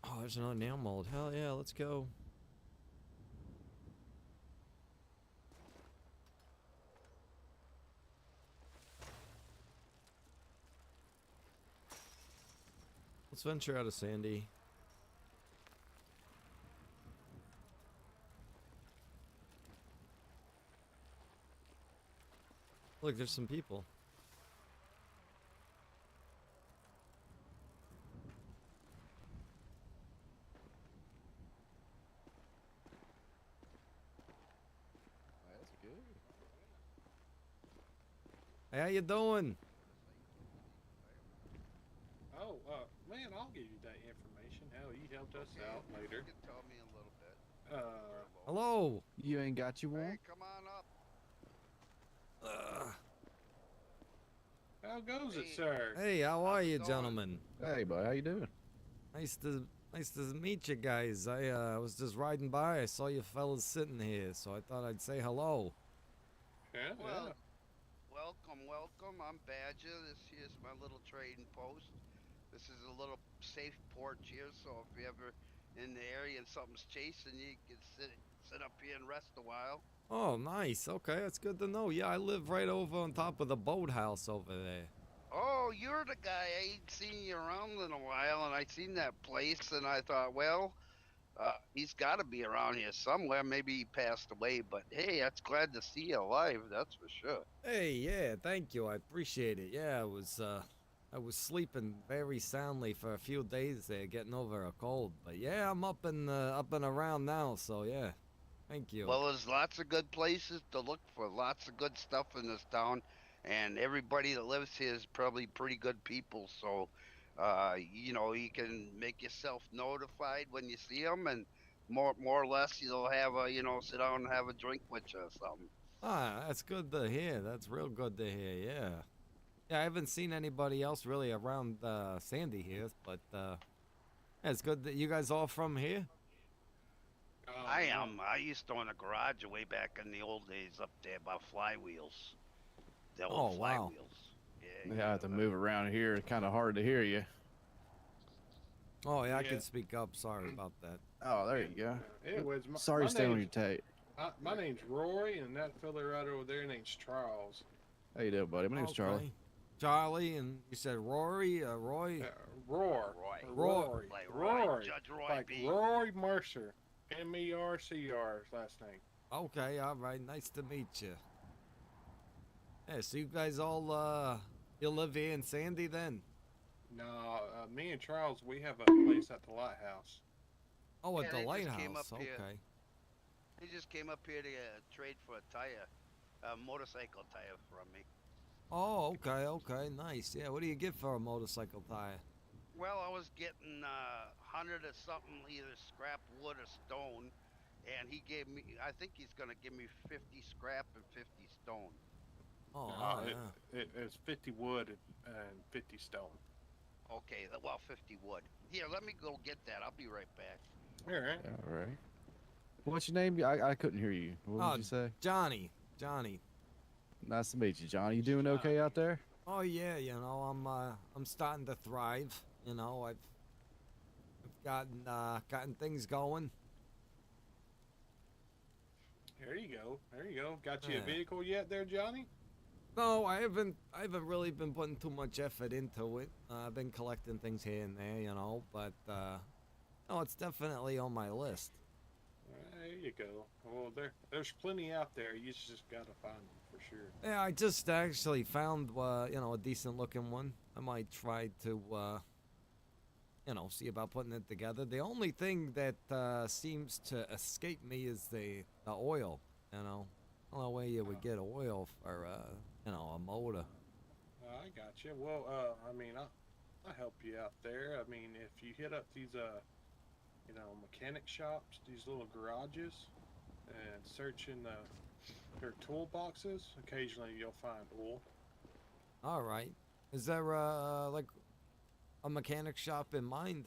Oh, there's another nail mold. Hell yeah, let's go. Let's venture out of Sandy. Look, there's some people. That's good. Hey, how you doing? Oh, man, I'll give you that information. Hell, you helped us out later. You can tell me a little bit. Hello. You ain't got you one? Hey, come on up. How goes it, Hey. sir? Hey, how are you, going? gentlemen? Hey, bud, how you doing? Nice to meet you guys. I was just riding by. I saw you fellas sitting here, so I thought I'd say hello. Yeah, Well, welcome. I'm Badger. This here's my little trading post. This is a little safe porch here, so if you're ever in the area and something's chasing you, you can sit up here and rest a while. Oh, nice. Okay, that's good to know. Yeah, I live right over on top of the boathouse over there. Oh, you're the guy. I ain't seen you around in a while, and I seen that place, and I thought, well, he's got to be around here somewhere. Maybe he passed away, but hey, that's glad to see you alive. That's for sure. Hey, yeah, thank you. I appreciate it. Yeah, I was sleeping very soundly for a few days there, getting over a cold. But yeah, I'm up and around now. So yeah, thank you. Well, there's lots of good places to look for, lots of good stuff in this town, and everybody that lives here is probably pretty good people. So, you can make yourself notified when you see them, and more or less, you'll have a, sit down and have a drink with you or something. Ah, that's good to hear. That's real good to hear. Yeah. Yeah, I haven't seen anybody else really around Sandy here, but yeah, it's good that you guys all from here. I am. I used to own a garage way back in the old days up there by flywheels. The old Oh, wow. flywheels. Yeah, I have to move around here. It's kind of hard to hear you. Oh yeah, I Yeah. can speak up. Sorry about that. Oh, there you go. Anyways, Sorry to stay on your tape. my name's Rory, and that fella right over there name's Charles. How you doing, buddy? My name's Charlie. Okay. Charlie, and you said Rory, Roy. Roar. Roy. Rory. Like Rory. Judge Roy Like B. Rory Mercer. Mercr his last name. Okay, all right. Nice to meet you. Yeah, so you guys all you live here in Sandy then? No, me and Charles, we have a place at the lighthouse. Oh, Yeah, at they the just came lighthouse. up here. Okay. He just came up here to trade for a tire, a motorcycle tire from me. Oh, okay, okay, nice. Yeah, what do you get for a motorcycle tire? Well, I was getting 100 or something, either scrap wood or stone, and he gave me. I think he's gonna give me 50 scrap and 50 stone. Oh, No, yeah. it's 50 wood and 50 stone. Okay, well, 50 wood. Here, let me go get that. I'll be right back. All right. All right. What's your name? I couldn't hear you. What Oh, did you say? Johnny. Johnny. Nice to meet you, Johnny. You doing okay out there? Oh yeah, you know, I'm starting to thrive. You know, I've gotten things going. There you go. There you go. Got you a Yeah. vehicle yet, there, Johnny? No, I haven't really been putting too much effort into it. I've been collecting things here and there, you know, but no, it's definitely on my list. There you go. Well, there's plenty out there. You just gotta find them for sure. Yeah, I just actually found you know, a decent looking one. I might try to you know, see about putting it together. The only thing that seems to escape me is the oil, you know. I don't know where you would get oil for you know, a motor. I got you. Well, I mean, I'll help you out there. I mean, if you hit up these, you know, mechanic shops, these little garages, and search in their toolboxes, occasionally you'll find oil. All right. Is there like a mechanic shop in mind?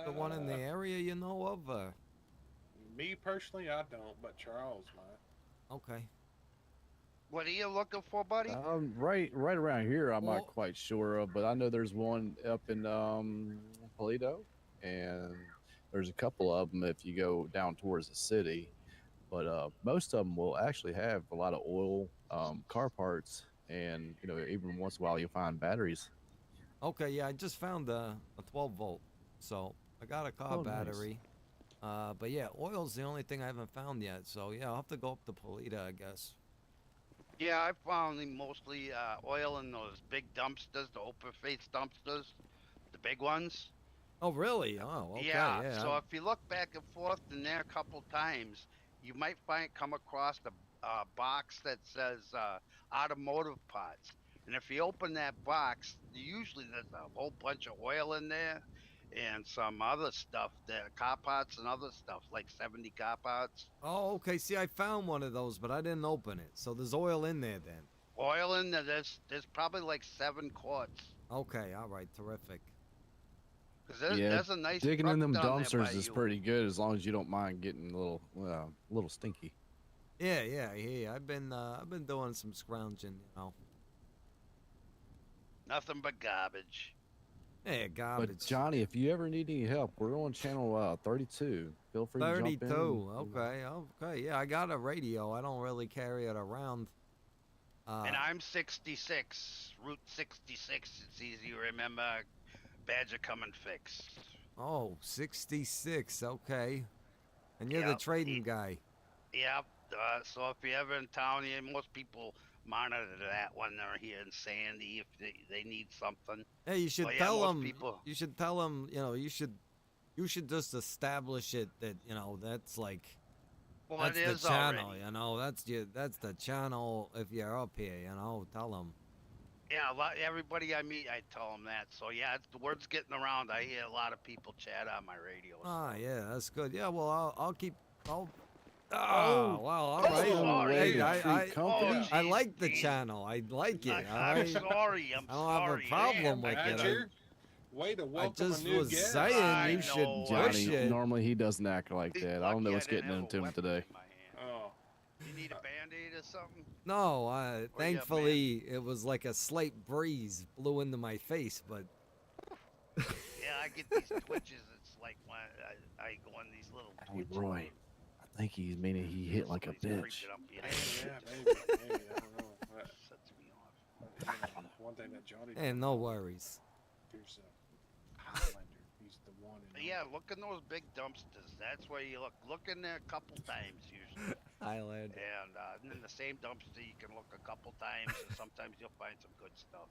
The one in the area you know of? Me personally, I don't, but Charles might. Okay. What are you looking for, buddy? Right around here, I'm Well- not quite sure of, but I know there's one up in Polito, and there's a couple of them if you go down towards the city. But most of them will actually have a lot of oil, car parts, and you know, even once in a while you'll find batteries. Okay, yeah, I just found a 12 volt, so I got a car Oh, nice. battery. But yeah, oil's the only thing I haven't found yet. So yeah, I'll have to go up to Polita, I guess. Yeah, I found mostly oil in those big dumpsters, the open face dumpsters, the big ones. Oh really? Oh, okay. Yeah. Yeah. So if you look back and forth in there a couple times, you might come across the box that says automotive parts. And if you open that box, usually there's a whole bunch of oil in there and some other stuff, car parts and other stuff, like 70 car parts. Oh, okay. See, I found one of those, but I didn't open it. So there's oil in there then. Oil in there, there's probably like 7 quarts. Okay. All right. Terrific. Because Yeah, there's a nice digging truck in them down there dumpsters by is you. pretty good as long as you don't mind getting a little stinky. Yeah. Yeah. Yeah. I've been doing some scrounging, you know. Nothing but garbage. Yeah, garbage. But Johnny, if you ever need any help, we're on channel 32. Feel free to jump in. 32. Okay. Okay. Yeah, I got a radio. I don't really carry it around. And I'm 66, Route 66. It's easy to remember. Badger come and fix. Oh, 66. Okay. And you're the Yep, trading guy. Yep. So if you're ever in town, most people monitor that when they're here in Sandy if they need something. Hey, you should Well, yeah, tell most them. people- You should tell them. You know, you should just establish it that you know that's like Well, that's it the is channel. already. You know, that's the channel. If you're up here, you know, tell them. Yeah, everybody I meet, I tell them that. So yeah, the word's getting around. I hear a lot of people chat on my radio. Ah, yeah, that's good. Yeah, well, I'll keep. I'll. Oh, Oh, well, all right. sorry. Hey, I company. Oh, I geez, like the geez. channel. I like it. all I'm right? sorry. I'm I don't have a sorry. problem with it. Badger, way to I welcome just a new was guest. saying I you should know, push Johnny, it. normally he doesn't act like He's that. I don't know lucky what's didn't getting have a into him weapon today. in my hand. Oh, You need a Band-Aid or something? No, Or you thankfully it was like a slight breeze blew into my face, but Yeah, I get these twitches. It's like when I go on these little Hey, twitches. Roy, I think he's meaning he hit like a Somebody's bitch. creeping up behind yeah, me. maybe, I don't know. But, Sets me off. one thing that Johnny and no worries. There's a Highlander. He's the one. But yeah, look in those big dumpsters. That's where you look. Look in there a couple times usually. Island. And in the same dumpster, you can look a couple times, and sometimes you'll find some good stuff.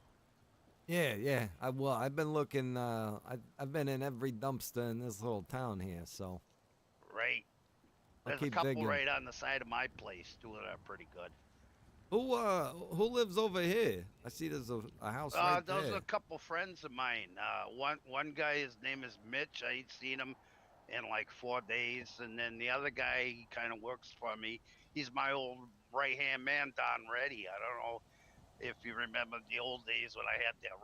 Yeah, yeah. I've been looking. I've been in every dumpster in this little town here, so Right. I'll There's a keep couple digging. right on the side of my place too that are pretty good. Who lives over here? I see there's a house right Those there. are a couple friends of mine. One guy, his name is Mitch. I ain't seen him in like 4 days, and then the other guy, he kind of works for me. He's my old right hand man, Don Reddy. I don't know if you remember the old days when I had that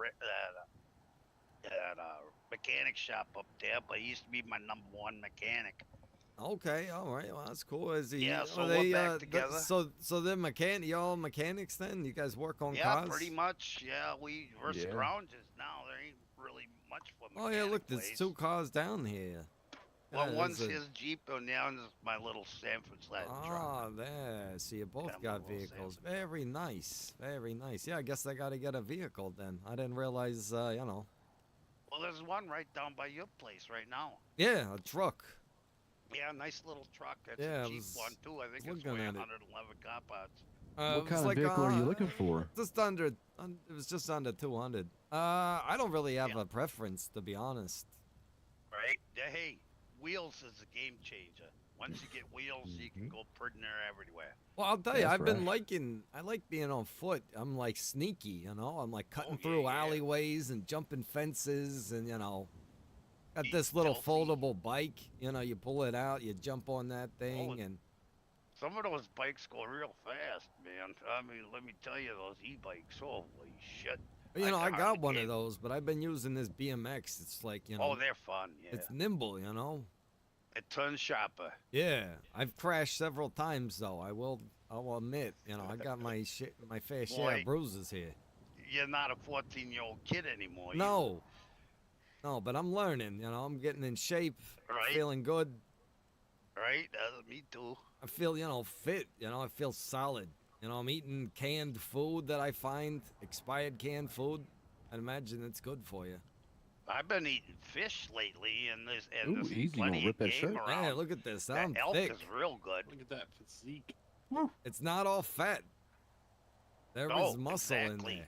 mechanic shop up there, but he used to be my #1 mechanic. Okay, all right. Well, that's cool. Is he? Yeah, Are so they, we're back together. so they're y'all mechanics then? You guys work on Yeah, cars? pretty much. Yeah, we're Yeah. scroungers now. There ain't really much for Oh mechanic yeah, look, there's place. 2 cars down here. Well, Yeah, one's there's a- his Jeep, and the other's my little Sanford sled truck. Ah, there. So you both Got my got little vehicles. Sanford truck. Very nice. Very nice. Yeah, I guess I got to get a vehicle then. I didn't realize, you know. Well, there's one right down by your place right now. Yeah, a truck. Yeah, nice little truck. It's Yeah, I a cheap was one too. I think it's looking weighing at it. 111 compounds. It What was kind of like, vehicle are you looking for? Just under. It was just under 200. I don't really have Yeah. a preference, to be honest. Right? Yeah, hey, wheels is a game changer. Once you get wheels, you can go pretty near everywhere. Well, I'll tell you, That's I've been right. I like being on foot. I'm like sneaky, you know. I'm like cutting Oh, yeah, through yeah. alleyways and jumping fences, and you know, got this little Stealthy. foldable bike. You know, you pull it out, you jump on that thing, and Some of those bikes go real fast, man. I mean, let me tell you, those e-bikes, holy shit. you know, I can got hardly one of get- those, but I've been using this BMX. It's like, you know, Oh, they're fun, yeah. it's nimble, you know. It turns sharper. Yeah, I've crashed several times though. I'll admit, you know, I got my fair share Boy. of bruises here. You're not a 14-year-old kid anymore. No, no, but I'm learning. You know, I'm getting in shape, Right? feeling good. Right? Me too. I feel, you know, fit. You know, I feel solid. You know, I'm eating canned food that I find, expired canned food. I'd imagine it's good for you. I've been eating fish lately, and there's Ooh, there's easy, you gonna plenty rip of that game shirt? around. Hey, look at this. That I'm elk thick. is real good. Look at that physique. It's not all fat. There No, is muscle exactly. in there.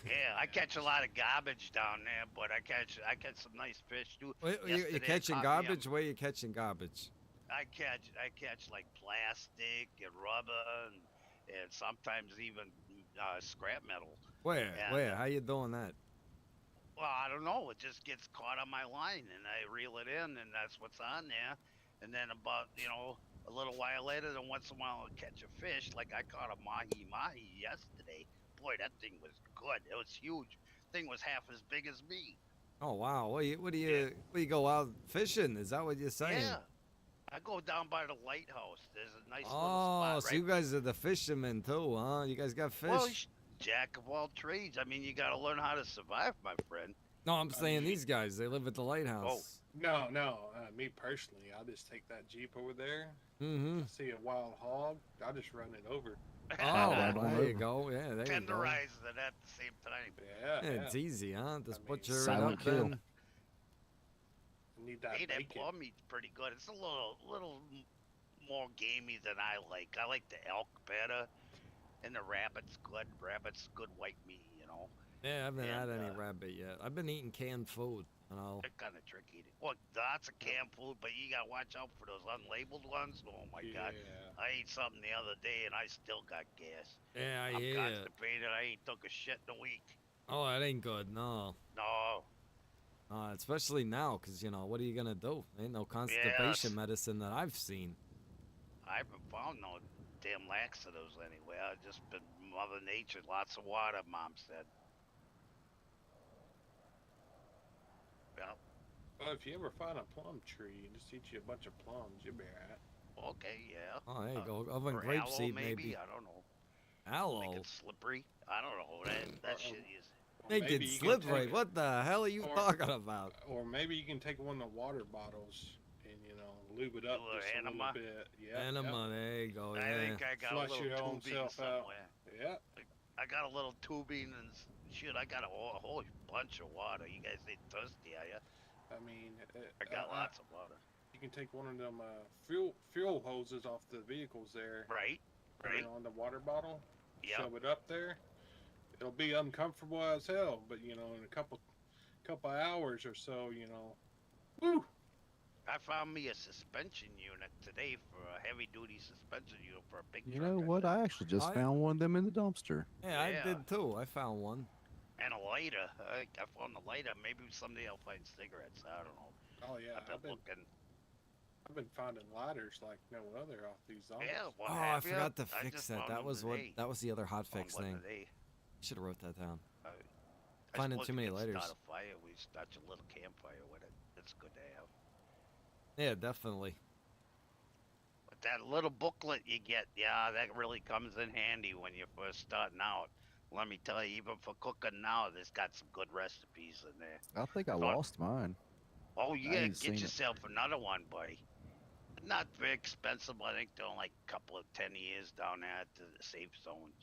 Yeah, I catch a lot of garbage down there, but I catch some nice fish too. Wait, you Yesterday, I catching caught me a- garbage? Where you catching garbage? I catch like plastic and rubber and sometimes even scrap metal. Where? Yeah. Where? How you doing that? Well, I don't know. It just gets caught on my line, and I reel it in, and that's what's on there. And then about a little while later, then once in a while I'll catch a fish. Like I caught a mahi yesterday. Boy, that thing was good. It was huge. Thing was half as big as me. Oh wow! What do you go out fishing? Is that what you're saying? Yeah. I go down by the lighthouse. There's a nice little Oh, spot so right. you guys are the fishermen too, huh? You guys got fish? Well, jack of all trades. I mean, you got to learn how to survive, my friend. No, I'm saying these guys. They live at the lighthouse. No. Me personally, I just take that Jeep over there. Mm-hmm. See a wild hog, I just run it over. Oh, right on there you over. go. Yeah, there you go. Tenderize it at the same time. Yeah, Yeah, it's easy, huh? Just I put mean, your silent up kill. in. Need that Hey, that bacon. boar meat's pretty good. It's a little more gamey than I like. I like the elk better, and the rabbit's good. Rabbit's good white meat, Yeah, I haven't had And, any rabbit yet. I've been eating canned food. You know. They're kind of tricky. Well, lots of canned food, but you gotta watch out for those unlabeled ones. Oh my God! I ate something the other day and I still got gas. Yeah, I I'm hear. constipated. I ain't took a shit in a week. Oh, that ain't good. No. No. Especially now, cause you know what are you gonna do? Ain't no constipation medicine that I've seen. I haven't found no damn laxatives anywhere. I've just been Mother Nature. Lots of water, Mom said. Well, Well, if you ever find a plum tree and just eat you a bunch of plums, you'll be alright. okay, yeah. Oh, there you go. Oven Or grapeseed, aloe, maybe. maybe. I don't know. Aloe. Make it slippery. I don't know. That shit is. Or Make maybe it you can slippery. take- What the hell are you or- talking about? Or maybe you can take one of the water bottles and lube it up Do a just a little enema? bit. Yeah. Enema. There you go. I Yeah. think I got Flush a your little own tubing self out. somewhere. Yeah. I got a little tubing and shit. I got a whole bunch of water. You guys ain't thirsty, are ya? I mean, I got lots of water. You can take one of them fuel hoses off the vehicles there. Right. Put it on the water bottle. Yeah. Shove it up there. It'll be uncomfortable as hell, but in a couple hours or so, woo, I found me a suspension unit today for a heavy duty suspension unit for a big You truck. know what? I actually just I- found one of them in the dumpster. Yeah, I Yeah. did too. I found one. And a lighter. I found a lighter. Maybe someday I'll find cigarettes. I don't know. Oh yeah, I've been looking. I've been finding lighters like no other off these zombies. Yeah, well, Oh, I have ya? forgot to I fix just that. found That them was what. today. That was the other hot Found fix one thing. today. Should have wrote that down. I Finding suppose too you many can lighters. Start a fire. We start a little campfire with it. It's good to have. Yeah, definitely. But that little booklet you get, yeah, that really comes in handy when you're first starting out. Let me tell you, even for cooking now, there's got some good recipes in there. I think I Thought- lost mine. Oh, you I gotta ain't seen get it. yourself another one, buddy. Not very expensive. I think they're like a couple of 10 years down there at the safe zones.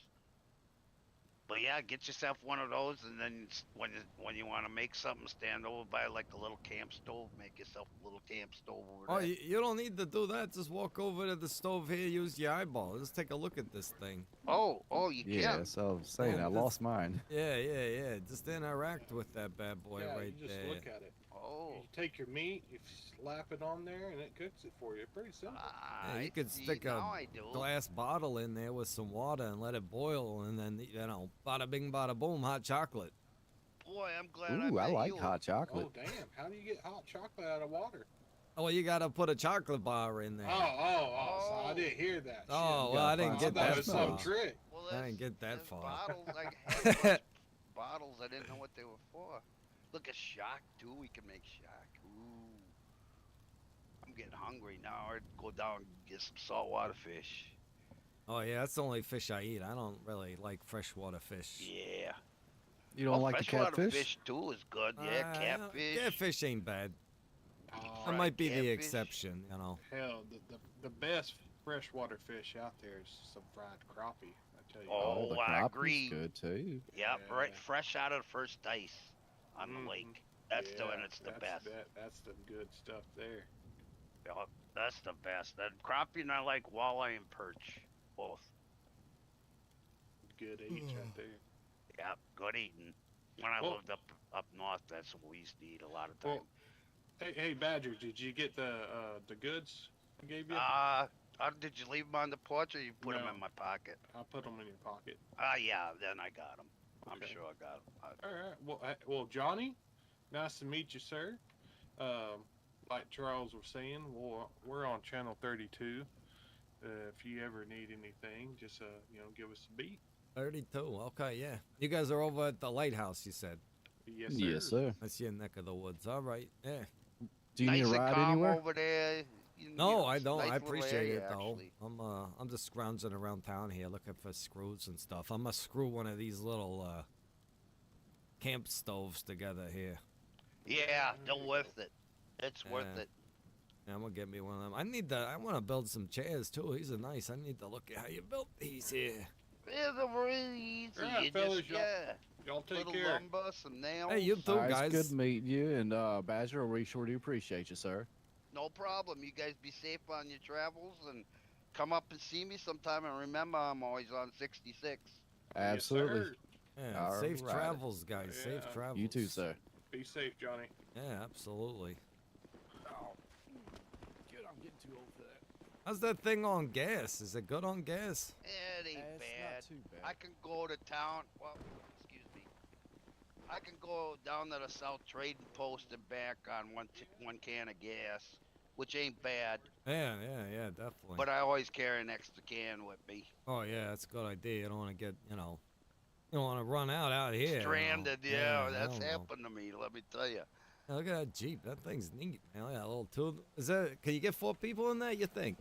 But yeah, get yourself one of those, and then when you want to make something, stand over by like a little camp stove. Make yourself a little camp stove over Oh, there. you don't need to do that. Just walk over to the stove here. Use your eyeball. Just take a look at this thing. Oh, you Yeah, can. so I was saying Oh, I this- lost mine. Yeah. Just interact with that bad boy yeah, right you just there. look at it. Oh. You take your meat, you slap it on there, and it cooks it for you. Pretty simple. Yeah, you I could see, stick a now I do. glass bottle in there with some water and let it boil, and then bada bing, bada boom, hot chocolate. Boy, I'm glad Ooh, I met like you. hot chocolate. Oh damn! How do you get hot chocolate out of water? Oh, you gotta put a chocolate bar in there. So I didn't hear that. Oh, Shit. well, I didn't find get I thought that it was some far. trick. Well, I didn't get that there's far. Bottles, like had bottles. I didn't know what they were for. Look at shark too. We can make shark. Ooh, I'm getting hungry now. I'd go down and get some saltwater fish. Oh yeah, that's the only fish I eat. I don't really like freshwater fish. Yeah. You don't like the freshwater catfish? fish too is good. Yeah, catfish. Catfish ain't bad. Oh, That Fried might be the catfish. exception, you know. hell, the best freshwater fish out there is some fried crappie. I tell you. Oh, the I crappie's agree. good too. Yep, Yeah. right, fresh out of the first ice on Mhm. the lake. That's the one. It's the that's best. That's the good stuff there. Yup, that's the best. That crappie and I like walleye and perch, both. Good eats right there. Yep, good eating. When I Well- lived up north, that's what we used to eat a lot of Well, time. hey Badger, did you get the goods I gave you? Did you leave them on the porch or you put them No. in my pocket? I put them in your pocket. Yeah, then I got them. I'm Okay. sure I got them. All right. Well, Johnny, nice to meet you, sir. Like Charles was saying, we're on channel 32. If you ever need anything, just give us a beat. 32. Okay, yeah. You guys are over at the lighthouse, you said. Yes, sir. Yes, sir. That's your neck of the woods. All right. Yeah. Do you Nice need a and ride calm anywhere? over there. No, I don't. Nice I little appreciate area, it though. actually. I'm just scrounging around town here looking for screws and stuff. I'm gonna screw one of these little camp stoves together here. Yeah, they're worth it. It's worth Yeah. it. Yeah, I'm gonna get me one of them. I want to build some chairs too. These are nice. I need to look at how you built these here. Yeah, they're really easy. All right, You fellas, just, y'all- yeah, Y'all take little care. lumber, some nails. Hey, you too, All right, guys. it's good meeting you, and Badger, we sure do appreciate you, sir. No problem. You guys be safe on your travels and come up and see me sometime. And remember, I'm always on 66. Absolutely. Yes, sir. Yeah, All safe right. travels, guys. Safe Yeah. travels. You too, sir. Be safe, Johnny. Yeah, absolutely. Oh, good. I'm getting too old for that. How's that thing on gas? Is it good on gas? It ain't It's bad. not too bad. I can go to town. Well, excuse me. I can go down to the South Trading Post and back on one can of gas, which ain't bad. Yeah, definitely. But I always carry an extra can with me. Oh yeah, that's a good idea. You don't want to get, you don't want to run out here. you know. Stranded, yeah, that's hell no. happened to me. Let me tell you. Yeah, look at that Jeep. That thing's neat. Man, look at that little two. Is that? Can you get 4 people in there? You think?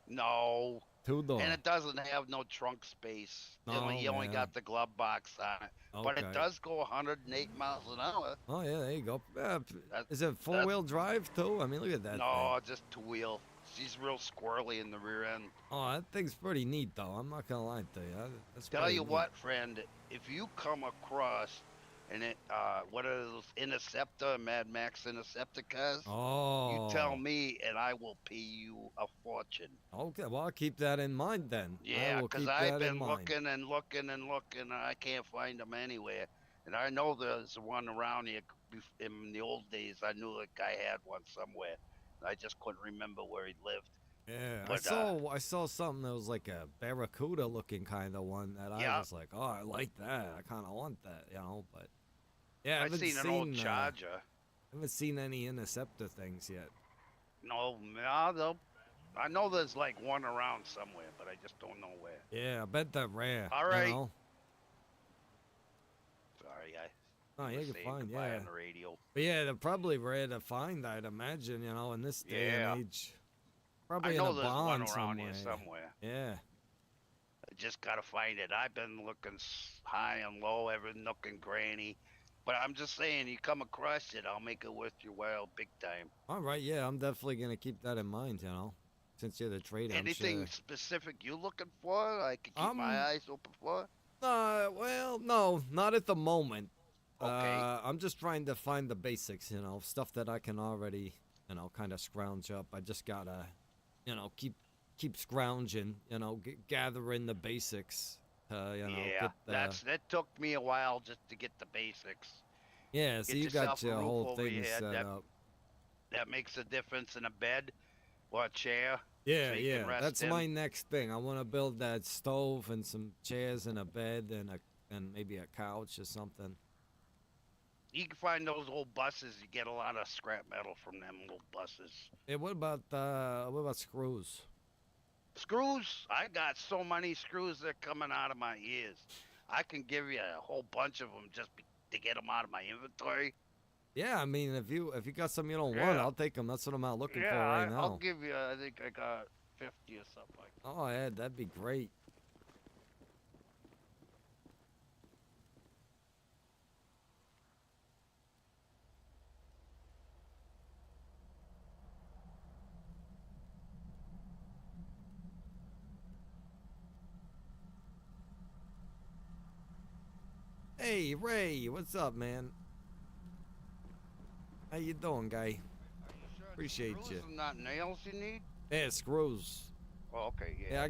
No, 2 door. and it doesn't have no trunk space. You only yeah. got the glove box on it. But it Okay. does go 108 miles an hour. Oh yeah, there you go. That- Is it 4-wheel drive too? I mean, look at that. No, thing. just two wheel. She's real squirrely in the rear end. Oh, that thing's pretty neat though. I'm not gonna lie to you. That's Tell pretty you neat. what, friend, if you come across what are those Interceptor, Mad Max Interceptor cars? Oh. You tell me, and I will pay you a fortune. Okay, well I'll keep that in mind then. Yeah, I will because keep I've that in been mind. looking and looking and looking, and I can't find them anywhere. And I know there's one around here. In the old days, I knew a guy had one somewhere. I just couldn't remember where he lived. Yeah, But, I saw something that was like a barracuda looking kind of one that I Yeah. was like, oh, I like that. I kind of want that, you know. But yeah, I I haven't seen an old Charger. haven't seen any interceptor things yet. No, I know there's like one around somewhere, but I just don't know where. Yeah, I bet they're rare. All You right. know? Sorry, Oh, you yeah, were you're saying fine. goodbye Yeah. on the radio. But yeah, they're probably rare to find, I'd imagine, you know, in this day Yeah. and age. Probably I in know a there's one bond around somewhere. here somewhere. Yeah. I just gotta find it. I've been looking high and low, every nook and cranny. But I'm just saying, you come across it, I'll make it worth your while, big time. All right, yeah, I'm definitely going to keep that in mind, you know, since you're the trader, I'm Anything sure. specific you looking for? I can keep my eyes open for. Well, no, not at the moment. Okay. I'm just trying to find the basics, you know, stuff that I can already, you know, kind of scrounge up. I just gotta, you know, keep scrounging, you know, gathering the basics. You know, Yeah, get the, that took me a while just to get the basics. yeah. So Get you got yourself a your roof whole over thing your head. set up. That makes a difference in a bed or a chair. Yeah, so you yeah. can rest That's in. my next thing. I want to build that stove and some chairs and a bed and maybe a couch or something. You can find those old buses. You get a lot of scrap metal from them old buses. Hey, what about screws? Screws. I got so many screws that are coming out of my ears. I can give you a whole bunch of them just to get them out of my inventory. Yeah, I mean, if you got some you don't want, Yeah. I'll take them. That's what I'm out looking Yeah, for right now. I'll give you. I think I got 50 or something like that. Oh, yeah, that'd be great. Hey, Ray, what's up, man? How you doing, guy? Are you sure it's Appreciate screws you. and not nails you need? Yeah, screws. Oh, okay, Yeah,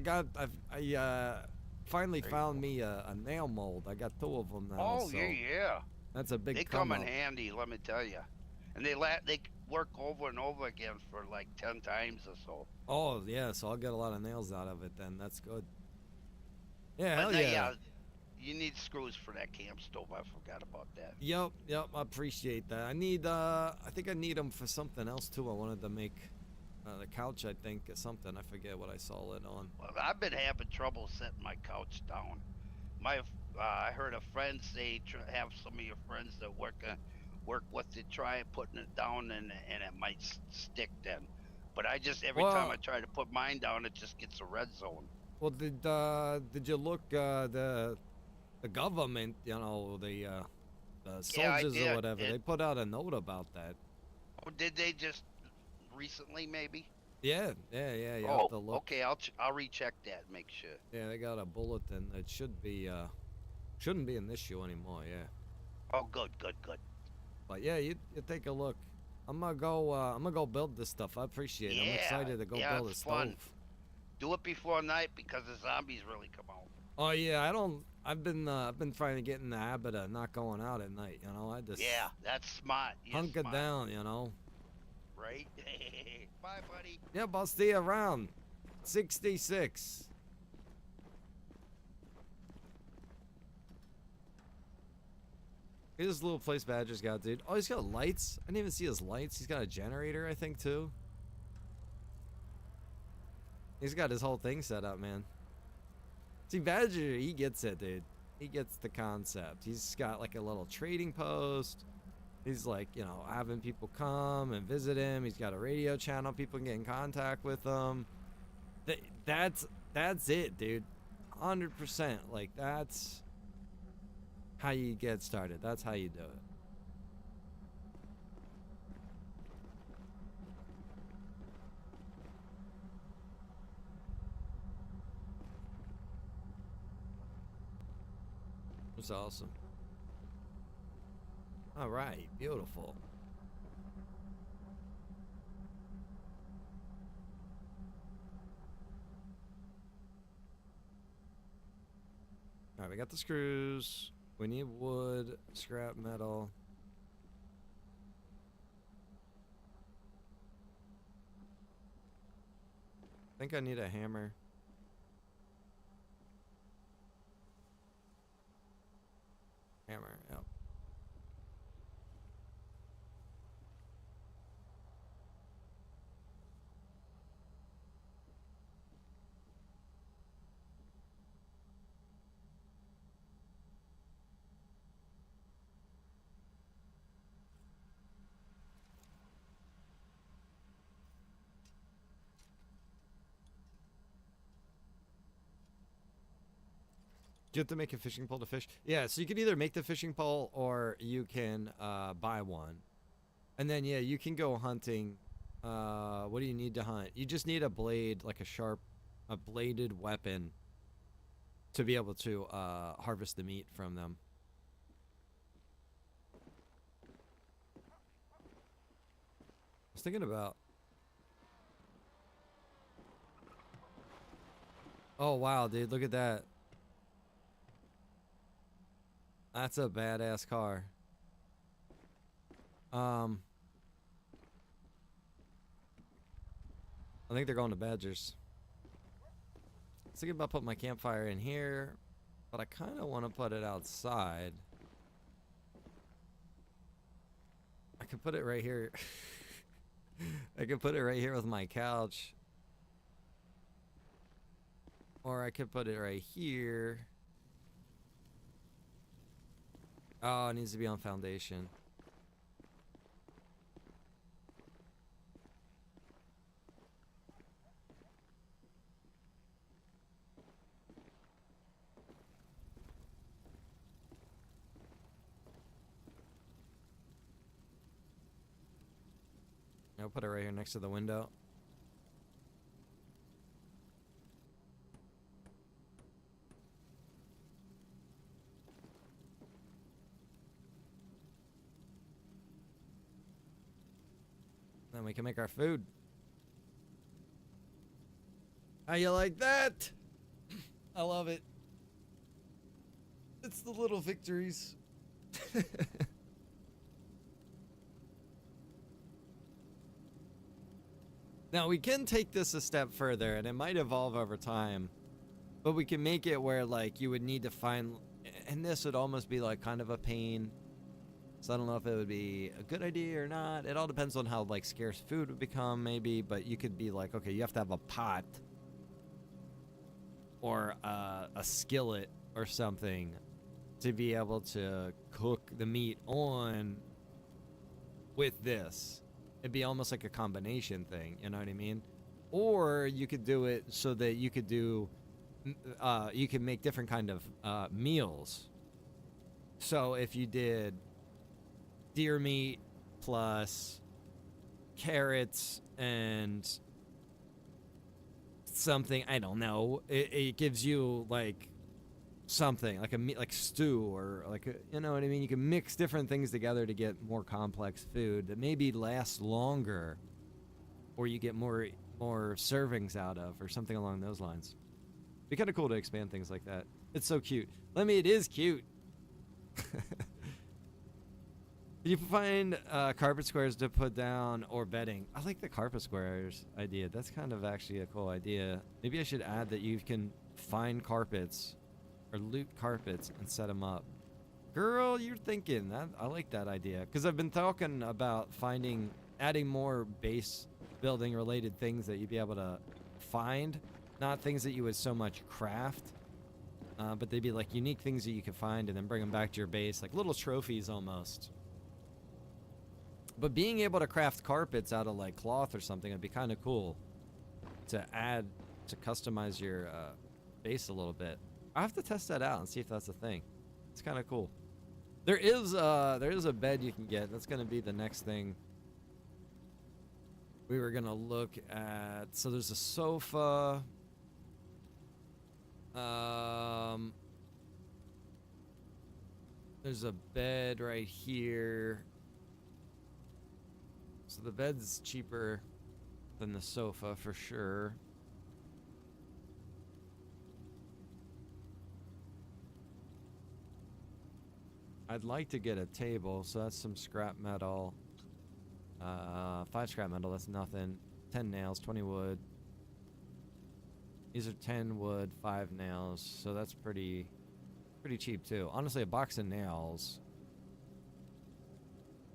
yeah. I finally There you found go. me a nail mold. I got 2 of them now. Oh, so yeah. that's a big They come in up. handy, let me tell you. And they work over and over again for like 10 times or so. Oh, yeah, so I'll get a lot of nails out of it then. That's good. Yeah, But hell no, yeah. you need screws for that camp stove. I forgot about that. Yep, I appreciate that. I think I need them for something else too. I wanted to make the couch, I think, or something. I forget what I saw it on. Well, I've been having trouble setting my couch down. I heard a friend say have some of your friends that work with it try putting it down and it might stick then. But I just every time I try to put mine down, it just gets a red zone. Well, did you look the government, you know, the soldiers or whatever, they put out a note about that. Oh, did they just recently maybe? Yeah. You Oh, have to look. okay. I'll recheck that and make sure. Yeah, they got a bulletin. It shouldn't be an issue anymore. Yeah. Oh, good. But yeah, you take a look. I'm gonna go build this stuff. I appreciate it. I'm excited to go build a it's stove. fun. Do it before night because the zombies really come out. Oh yeah, I've been trying to get in the habit of not going out at night. You know, I just That's smart. You're hunker smart, down. You know. right? Bye, buddy. Yep, I'll see you around. 66. Here's this little place Badger's got, dude. Oh, he's got lights. I didn't even see his lights. He's got a generator, I think, too. He's got his whole thing set up, man. See, Badger, he gets it, dude. He gets the concept. He's got like a little trading post. He's like, you know, having people come and visit him. He's got a radio channel. People can get in contact with him. That's it, dude. 100%. Like, that's how you get started. That's how you do it. It's awesome. All right, beautiful. All right, we got the screws. We need wood, scrap, metal. think I need a hammer. Hammer, yep. Do you have to make a fishing pole to fish? Yeah, so you can either make the fishing pole or you can buy one. And then, yeah, you can go hunting. What do you need to hunt? You just need a blade, like a bladed weapon to be able to harvest the meat from them. I was thinking about... Oh, wow, dude, look at that. That's a badass car. I think they're going to Badgers. I was thinking about putting my campfire in here, but I kind of want to put it outside. I could put it right here. I could put it right here with my couch. Or I could put it right here. Oh, it needs to be on foundation. I'll put it right here next to the window. Then we can make our food. How you like that? I love it. It's the little victories. Now we can take this a step further, and it might evolve over time, but we can make it where like you would need to find, and this would almost be like kind of a pain. So I don't know if it would be a good idea or not. It all depends on how like scarce food would become, maybe. But you could be like, okay, you have to have a pot or a skillet or something to be able to cook the meat on with this. It'd be almost like a combination thing, you know what I mean? Or you could do it so that you could do, you can make different kind of meals. So if you did deer meat plus carrots and something, I don't know, it gives you like something like a meat, like stew, or like a, you know what I mean? You can mix different things together to get more complex food that maybe lasts longer, or you get more servings out of, or something along those lines. Be kind of cool to expand things like that. It's so cute. I mean, it is cute. You find carpet squares to put down or bedding. I like the carpet squares idea. That's kind of actually a cool idea. Maybe I should add that you can find carpets or loot carpets and set them up. Girl, you're thinking that. I like that idea, because I've been talking about adding more base building related things that you'd be able to find, not things that you would so much craft, but they'd be like unique things that you could find and then bring them back to your base, like little trophies almost. But being able to craft carpets out of like cloth or something would be kind of cool to add, to customize your base a little bit. I have to test that out and see if that's a thing. It's kind of cool. There is a bed you can get. That's going to be the next thing we were going to look at. So there's a sofa. There's a bed right here. So the bed's cheaper than the sofa for sure. I'd like to get a table, so that's some scrap metal. 5 scrap metal, that's nothing. 10 nails, 20 wood. These are 10 wood, 5 nails, so that's pretty cheap too. Honestly, a box of nails,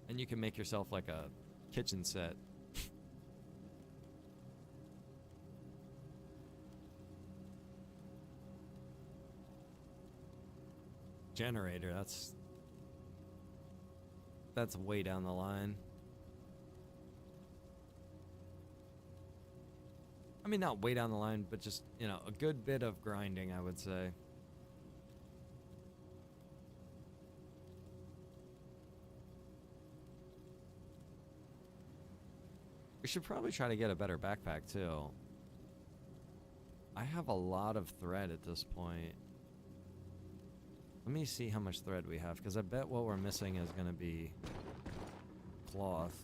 and you can make yourself like a kitchen set. Generator, that's way down the line. I mean, not way down the line, but just, you know, a good bit of grinding, I would say. We should probably try to get a better backpack, too. I have a lot of thread at this point. Let me see how much thread we have, because I bet what we're missing is going to be cloth.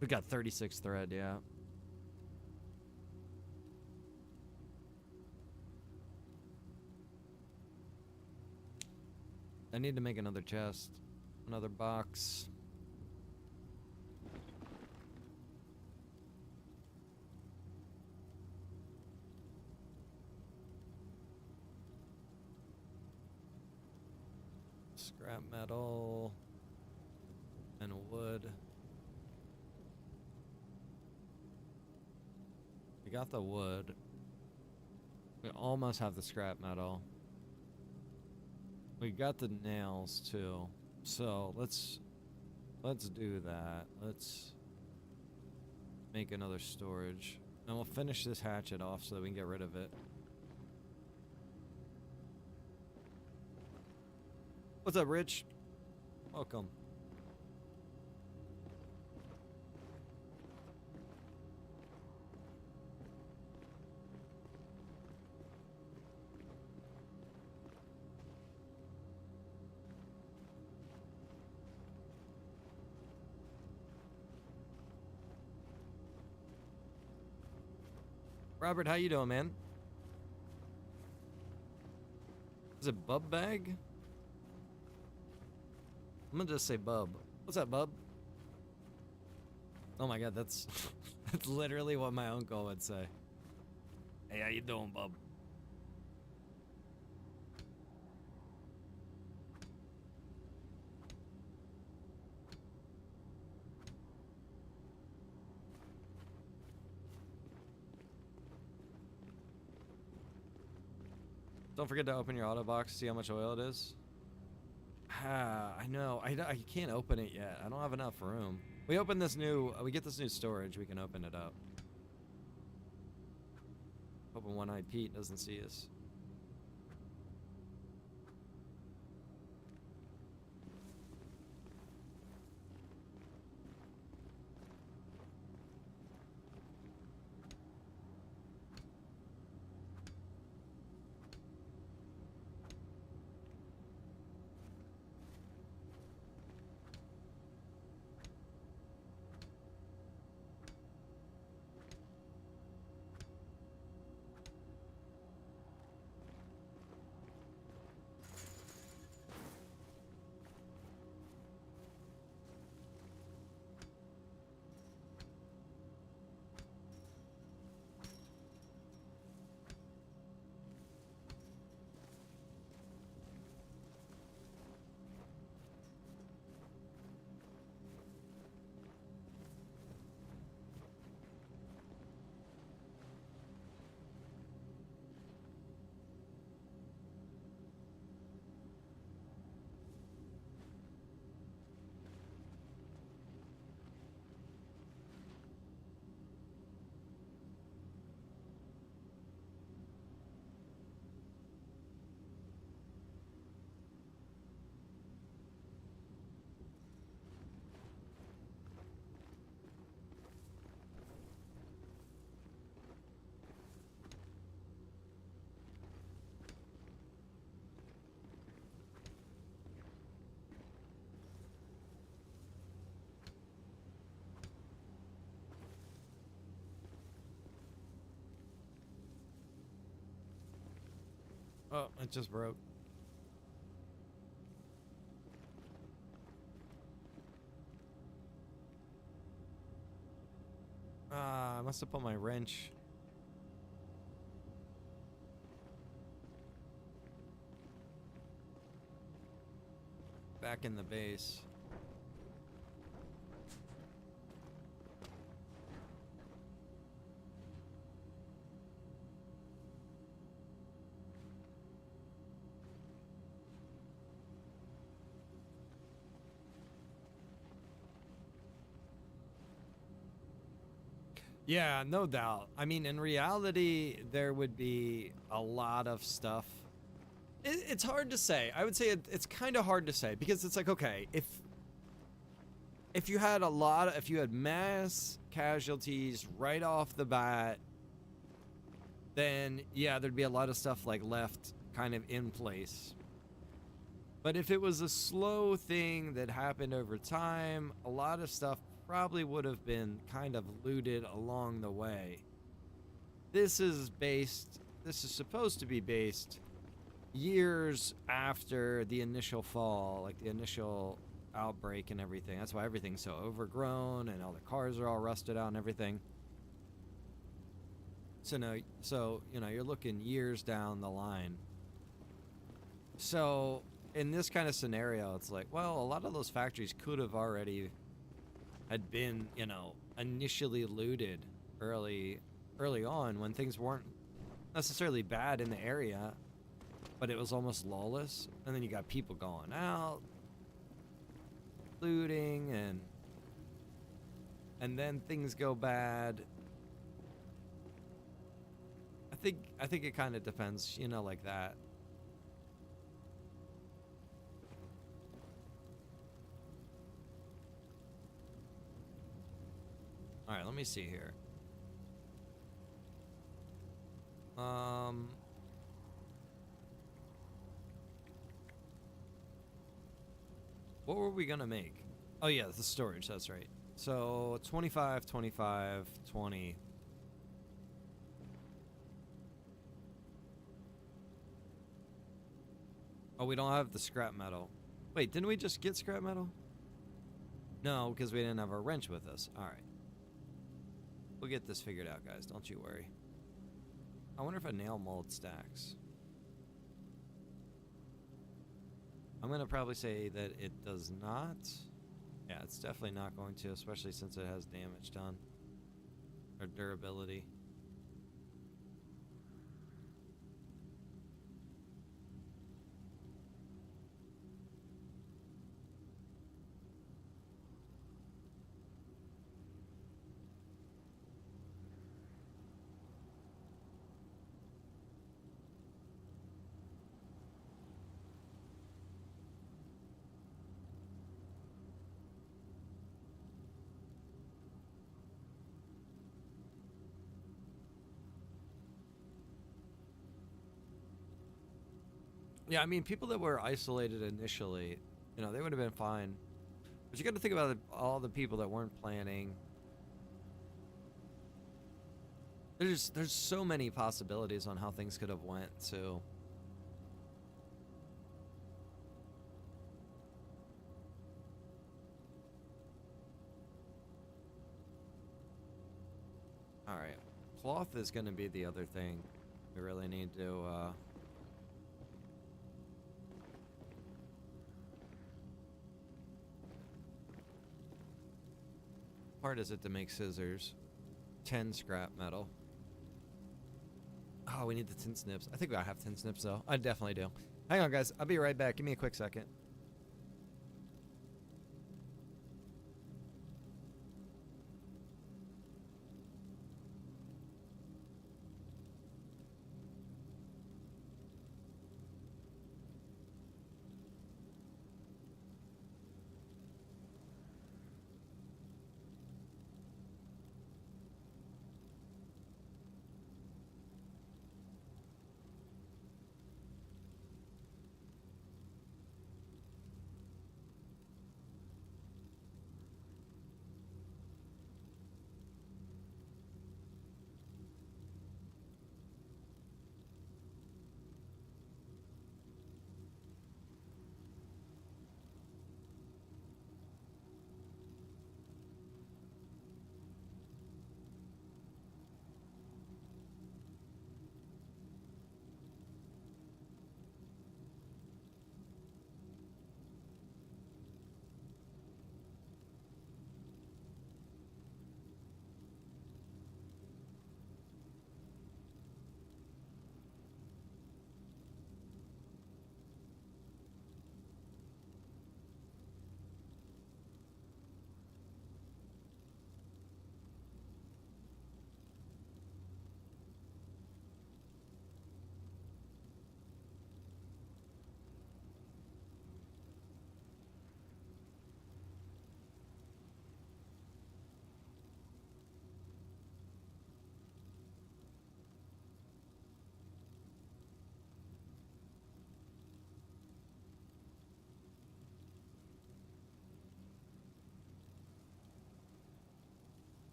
We got 36 thread, yeah. I need to make another chest, another box. Scrap metal and wood. We got the wood. We almost have the scrap metal. We got the nails too. So let's do that. Let's make another storage. And we'll finish this hatchet off so that we can get rid of it. What's up, Rich? Welcome. Robert, how you doing, man? Is it Bub Bag? I'm gonna just say Bub. What's up, Bub? Oh my god, that's that's literally what my uncle would say. Hey, how you doing, Bub? Don't forget to open your auto box, see how much oil it is. Ah, I know. I can't open it yet. I don't have enough room. We open this new, we get this new storage, we can open it up. Hoping One-Eyed Pete doesn't see us. Oh, it just broke. I must have put my wrench. Back in the base. Yeah, no doubt. I mean, in reality, there would be a lot of stuff. It's hard to say. I would say it's kind of hard to say because it's like, okay, if you had if you had mass casualties right off the bat, then yeah, there'd be a lot of stuff like left kind of in place. But if it was a slow thing that happened over time, a lot of stuff probably would have been kind of looted along the way. This is supposed to be based years after the initial fall, like the initial outbreak and everything. That's why everything's so overgrown and all the cars are all rusted out and everything. So no, you know, you're looking years down the line. So in this kind of scenario, it's like, well, a lot of those factories could have already had been, you know, initially looted early on when things weren't necessarily bad in the area, but it was almost lawless. And then you got people going out, looting, and then things go bad. I think it kind of depends, you know, like that. All right, let me see here. What were we gonna make? Oh yeah, the storage, that's right. So 25, 25, 20. Oh, we don't have the scrap metal. Wait, didn't we just get scrap metal? No, because we didn't have our wrench with us. All right. We'll get this figured out, guys. Don't you worry. I wonder if a nail mold stacks. I'm going to probably say that it does not. Yeah, it's definitely not going to, especially since it has damage done. Or durability. Yeah, I mean, people that were isolated initially, you know, they would have been fine. But you got to think about all the people that weren't planning. There's so many possibilities on how things could have went, so. All right, cloth is going to be the other thing we really need to. Hard is it to make scissors? 10 scrap metal. Oh, we need the tin snips. I think I have tin snips though. I definitely do. Hang on, guys. I'll be right back. Give me a quick second.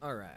All right.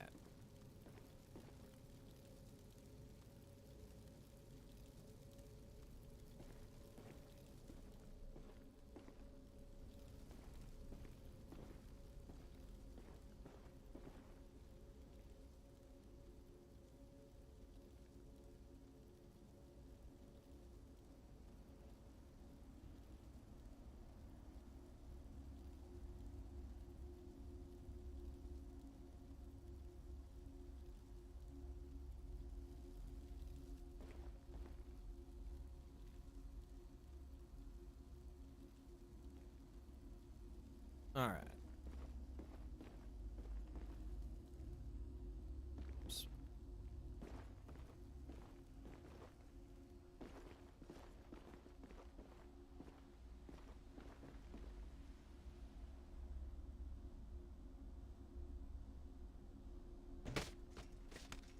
All right.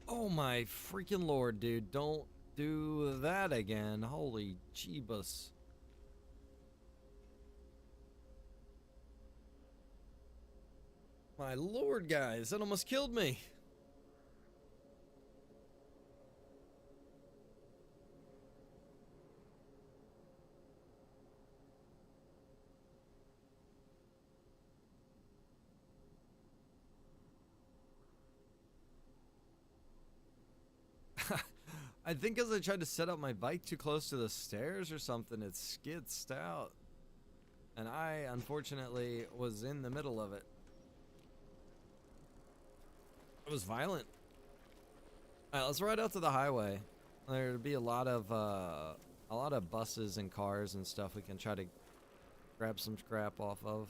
Oh my freaking lord, dude. Don't do that again. Holy jeebus. My lord, guys. That almost killed me. I think because I tried to set up my bike too close to the stairs or something, it skidsed out. And I, unfortunately, was in the middle of it. It was violent. Alright, let's ride out to the highway. There'll be a lot of buses and cars and stuff we can try to grab some scrap off of.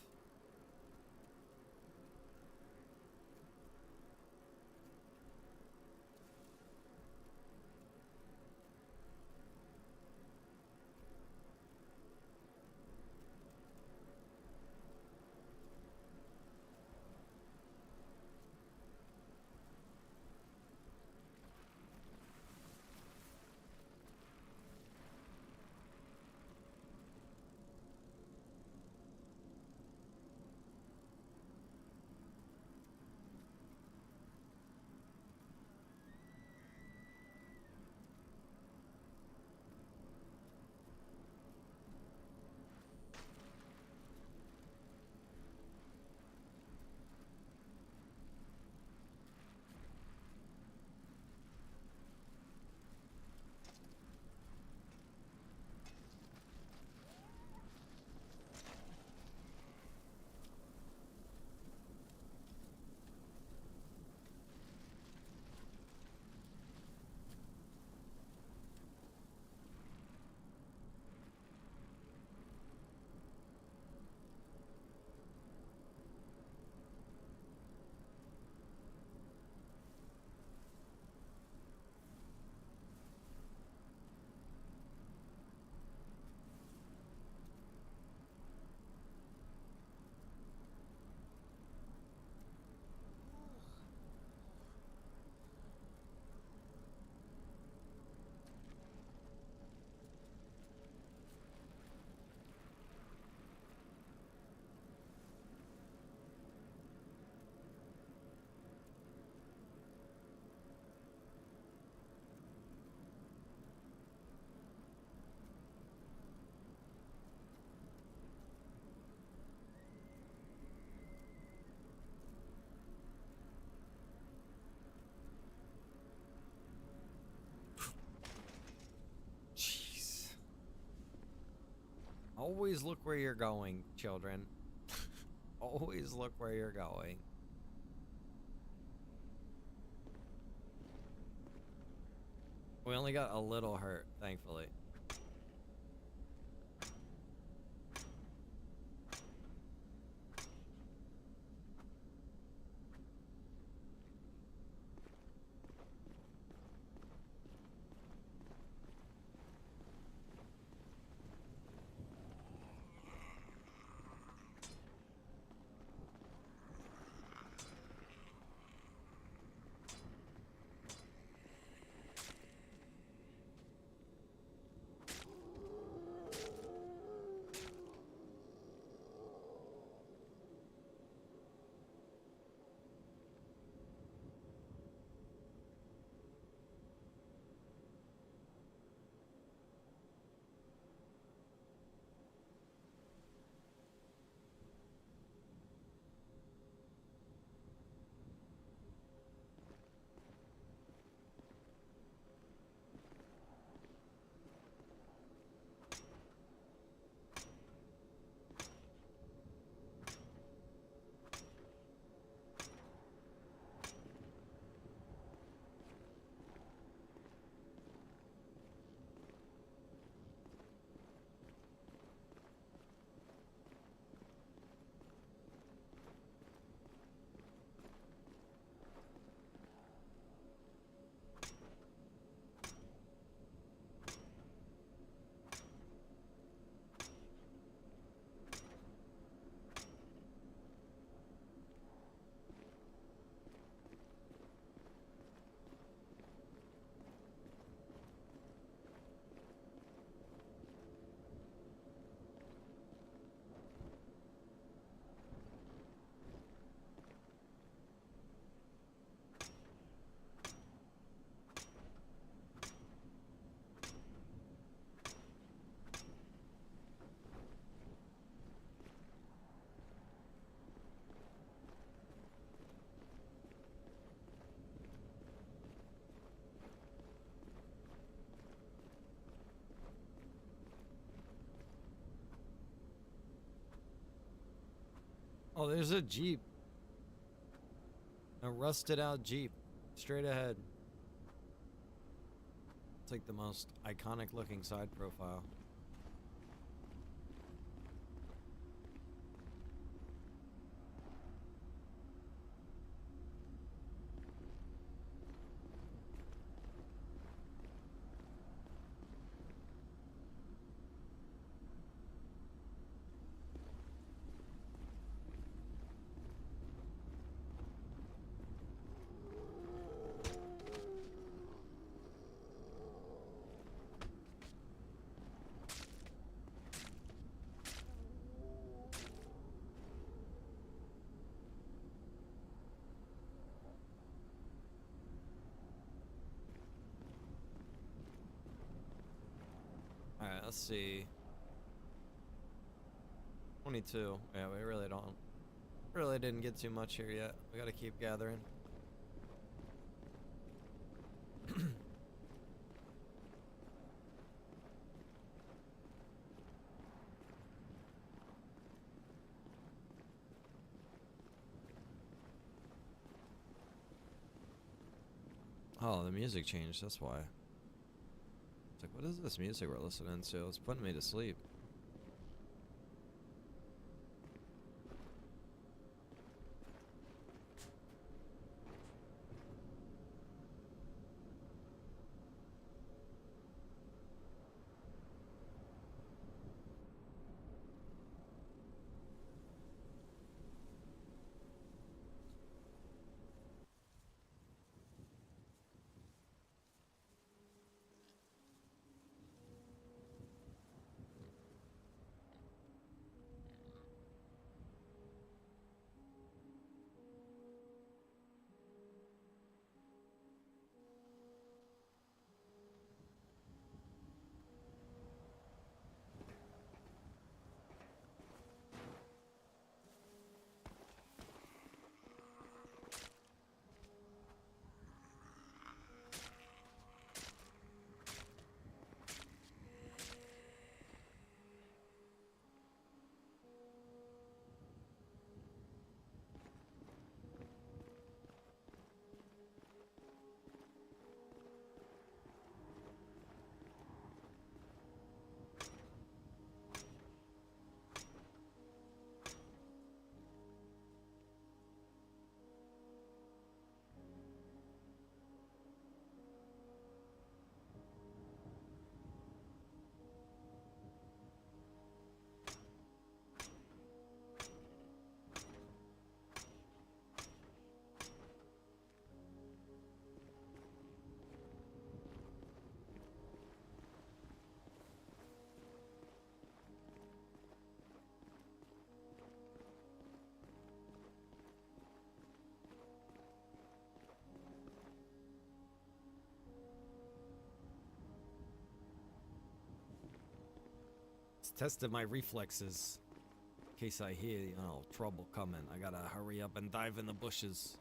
Jeez. Always look where you're going, children. Always look where you're going. We only got a little hurt, thankfully. Oh, there's a Jeep. A rusted out Jeep. Straight ahead. It's like the most iconic looking side profile. Alright, let's see. 22. Yeah, we really didn't get too much here yet. We gotta keep gathering. Oh, the music changed, that's why. It's like, what is this music we're listening to? It's putting me to sleep. Tested my reflexes in case I hear, trouble coming. I gotta hurry up and dive in the bushes.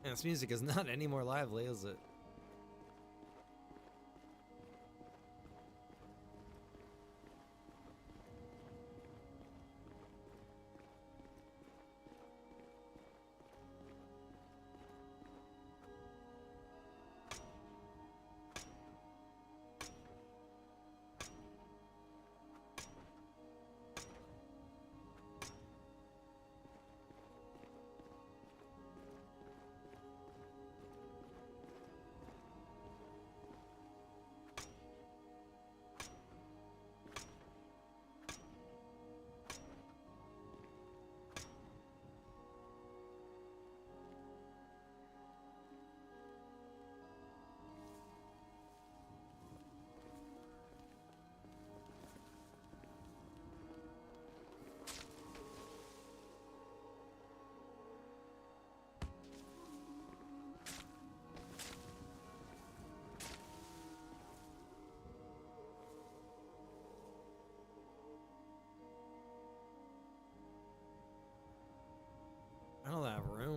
Man, this music is not any more lively, is it?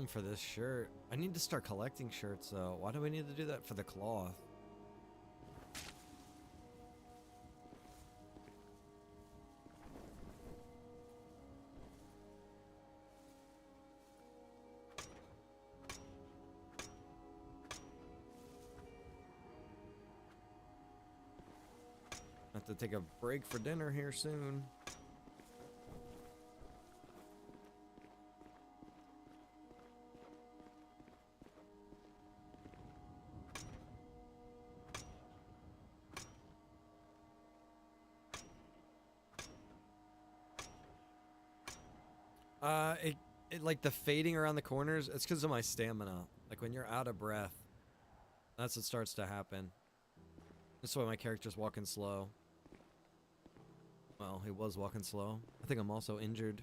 room for this shirt. I need to start collecting shirts though. Why do we need to do that for the cloth? Have to take a break for dinner here soon. It like the fading around the corners, it's because of my stamina. Like when you're out of breath, that's what starts to happen. That's why my character's walking slow. Well, he was walking slow. I think I'm also injured.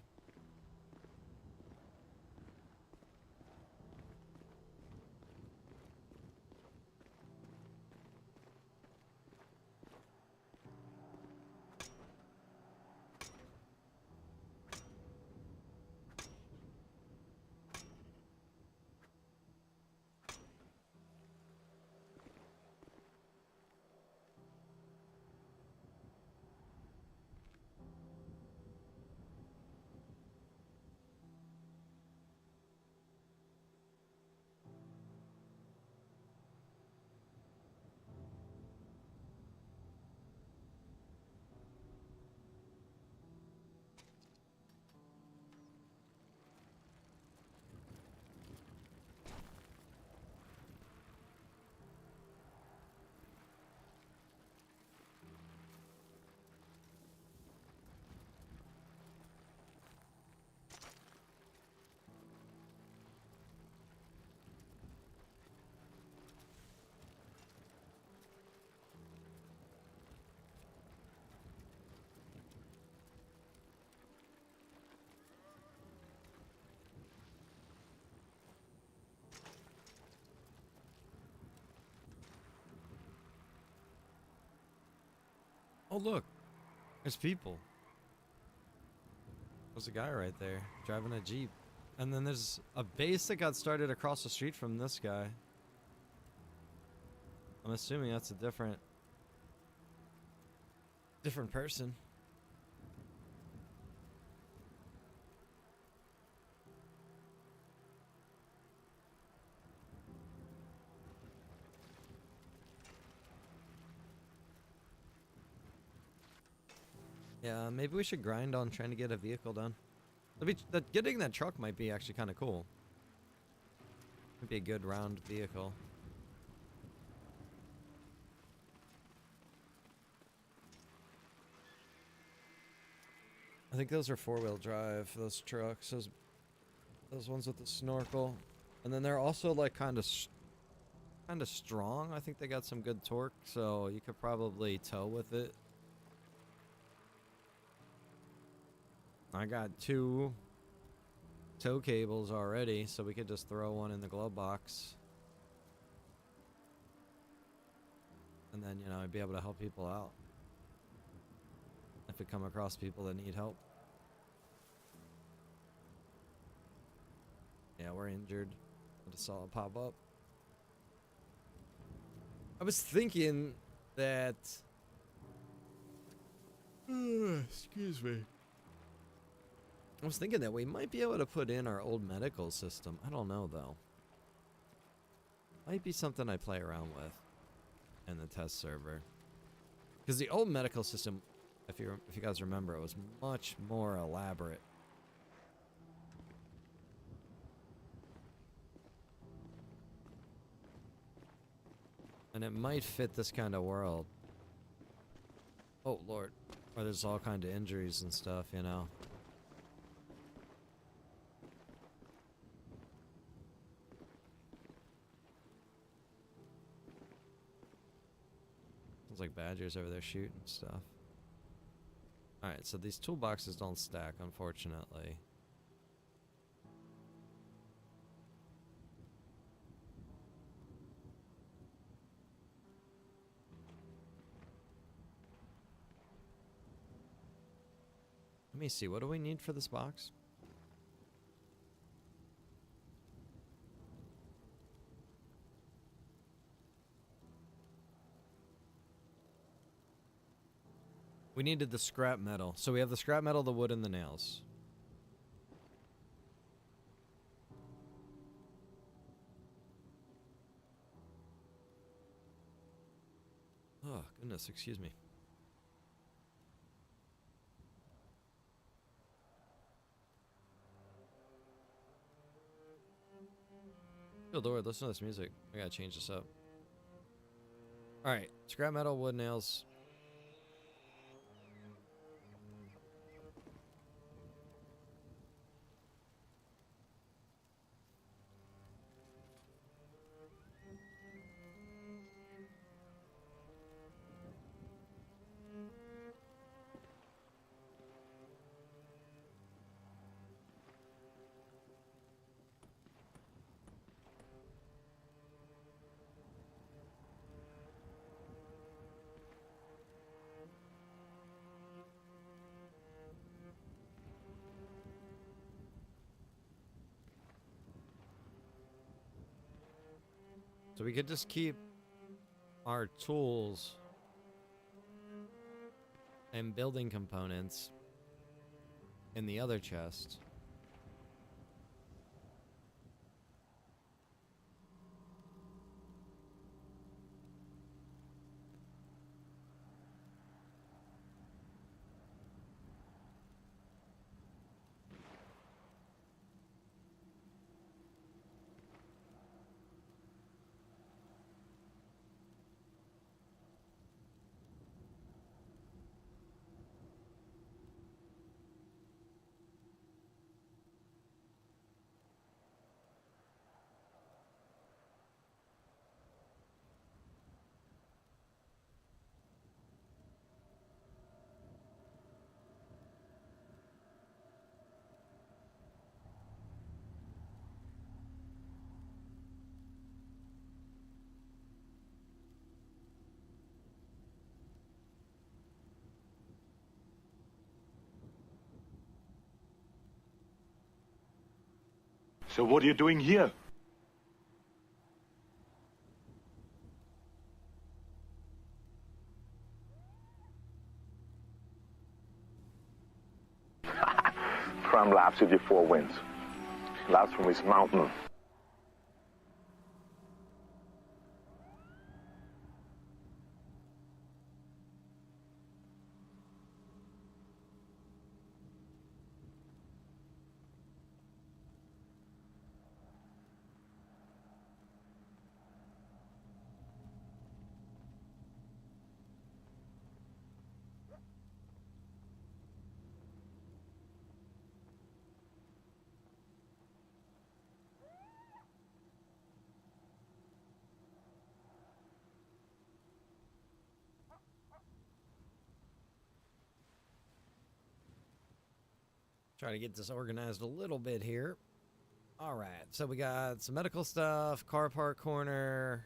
Oh look, there's people. There's a guy right there driving a Jeep. And then there's a base that got started across the street from this guy. I'm assuming that's a different person. Yeah, maybe we should grind on trying to get a vehicle done. Getting that truck might be actually kind of cool. Might be a good round vehicle. I think those are four-wheel drive, those trucks, those ones with the snorkel. And then they're also like kind of strong. I think they got some good torque, so you could probably tow with it. I got 2 tow cables already, so we could just throw one in the glove box. And then, you know, I'd be able to help people out. If we come across people that need help. Yeah, we're injured. I just saw it pop up. I was thinking that... excuse me. I was thinking that we might be able to put in our old medical system. I don't know, though. Might be something I play around with in the test server. Because the old medical system, if you guys remember, it was much more elaborate. And it might fit this kind of world. Oh, Lord. Where there's all kind of injuries and stuff, you know. Sounds like badgers over there shooting stuff. Alright, so these toolboxes don't stack, unfortunately. Let me see, what do we need for this box? We needed the scrap metal. So we have the scrap metal, the wood, and the nails. Oh, goodness, excuse me. Good lord, listen to this music. I gotta change this up. Alright, scrap metal, wood, nails. So we could just keep our tools and building components in the other chest. So what are you doing here? From Lab City 4 Winds. That's from his mountain. Try to get this organized a little bit here. All right, so we got some medical stuff, car park corner.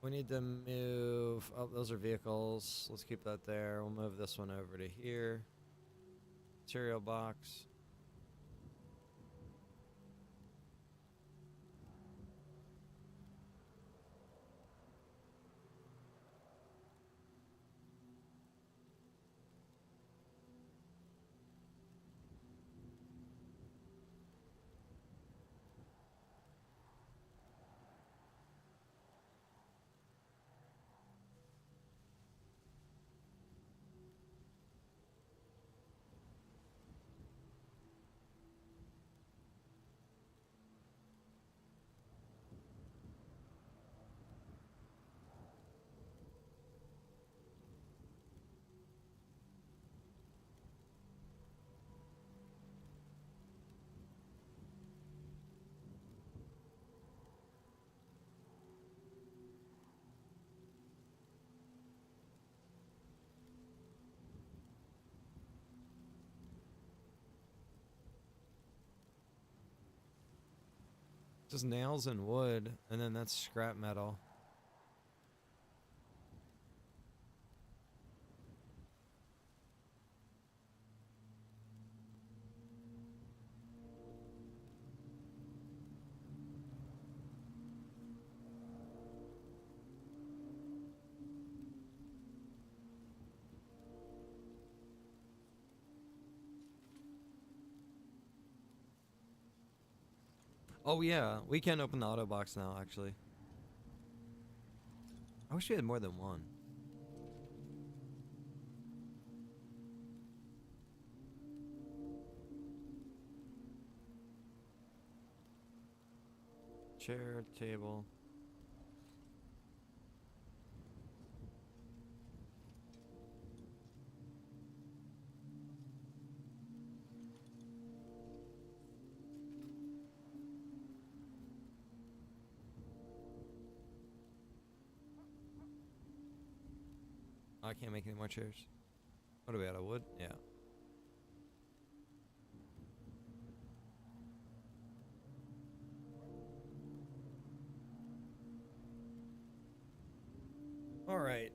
We need to move. Oh, those are vehicles. Let's keep that there. We'll move this one over to here. Material box. Just nails and wood, and then that's scrap metal. Oh yeah, we can open the auto box now, actually. I wish we had more than one. Chair, table. Oh, I can't make any more chairs. What are we out of wood? Yeah. All right.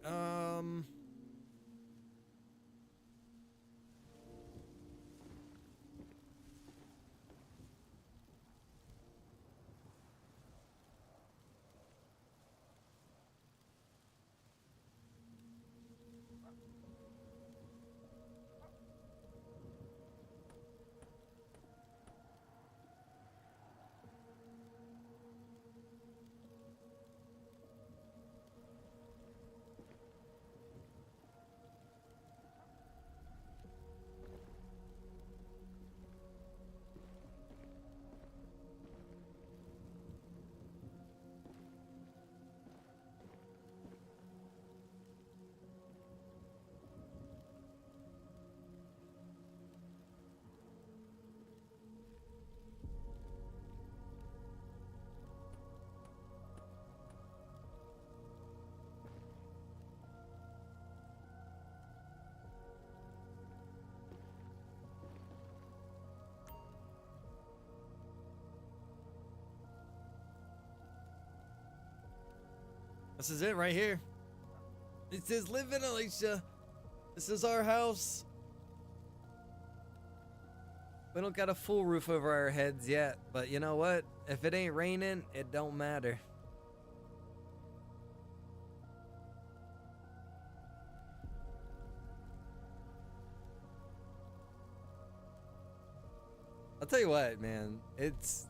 This is it right here. It says live in, Alicia. This is our house. We don't got a full roof over our heads yet, but you know what? If it ain't raining, it don't matter. I'll tell you what, man. It's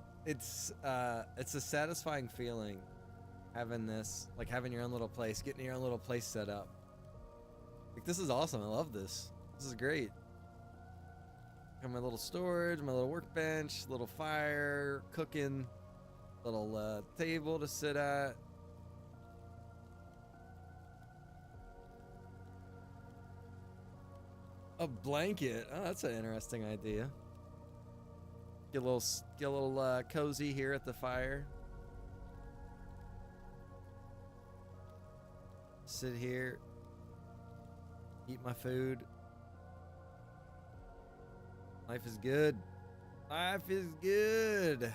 a satisfying feeling having this, like having your own little place, getting your own little place set up. Like, this is awesome. I love this. This is great. Got my little storage, my little workbench, little fire, cooking, little table to sit at. A blanket. Oh, that's an interesting idea. Get a little cozy here at the fire. Sit here, eat my food. Life is good. Life is good.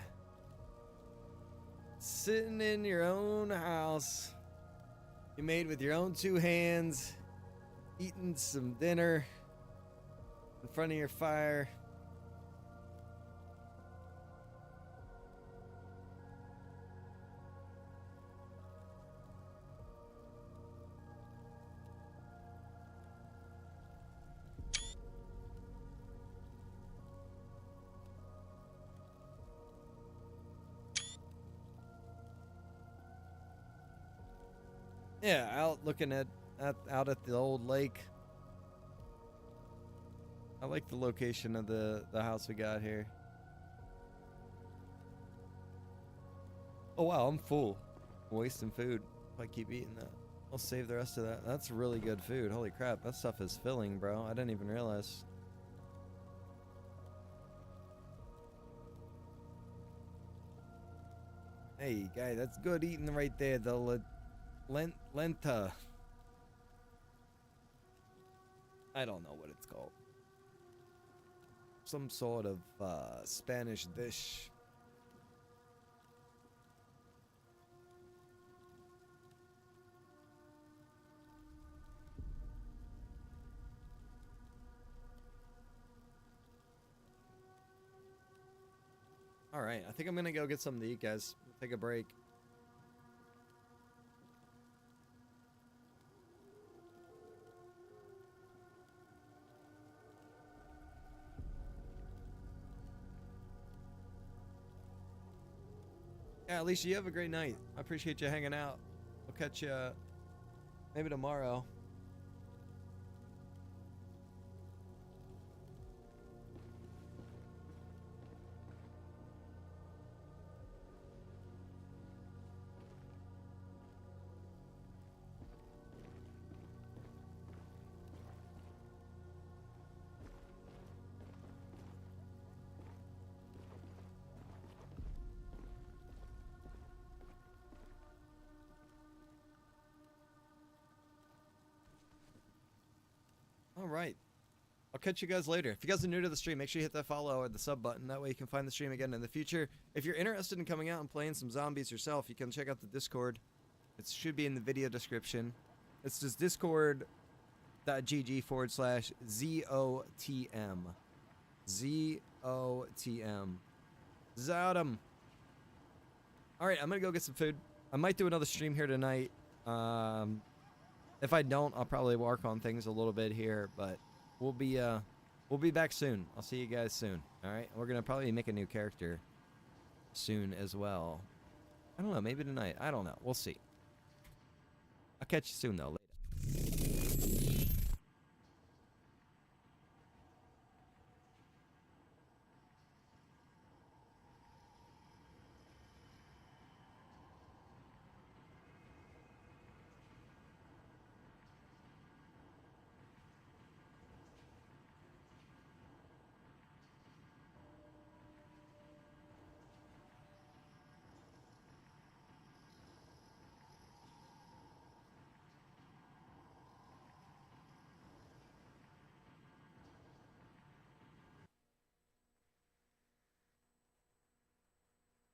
Sitting in your own house, you made with your own two hands, eating some dinner in front of your fire. Yeah, out looking out at the old lake. I like the location of the house we got here. Oh wow, I'm full. I'm wasting food if I keep eating that. I'll save the rest of that. That's really good food. Holy crap, that stuff is filling, bro. I didn't even realize. Hey, guy, that's good eating right there. The lenta. I don't know what it's called. Some sort of Spanish dish. All right, I think I'm gonna go get something to eat, guys. Take a break. Yeah, Alicia, you have a great night. I appreciate you hanging out. We'll catch you maybe tomorrow. All right. I'll catch you guys later. If you guys are new to the stream, make sure you hit that follow or the sub button. That way you can find the stream again in the future. If you're interested in coming out and playing some zombies yourself, you can check out the Discord. It should be in the video description. It's just discord.gg/ZOTM. ZOTM. Zodum. Alright, I'm gonna go get some food. I might do another stream here tonight. If I don't, I'll probably work on things a little bit here, but we'll be back soon. I'll see you guys soon. All right, we're gonna probably make a new character soon as well. I don't know, maybe tonight. I don't know. We'll see. I'll catch you soon though.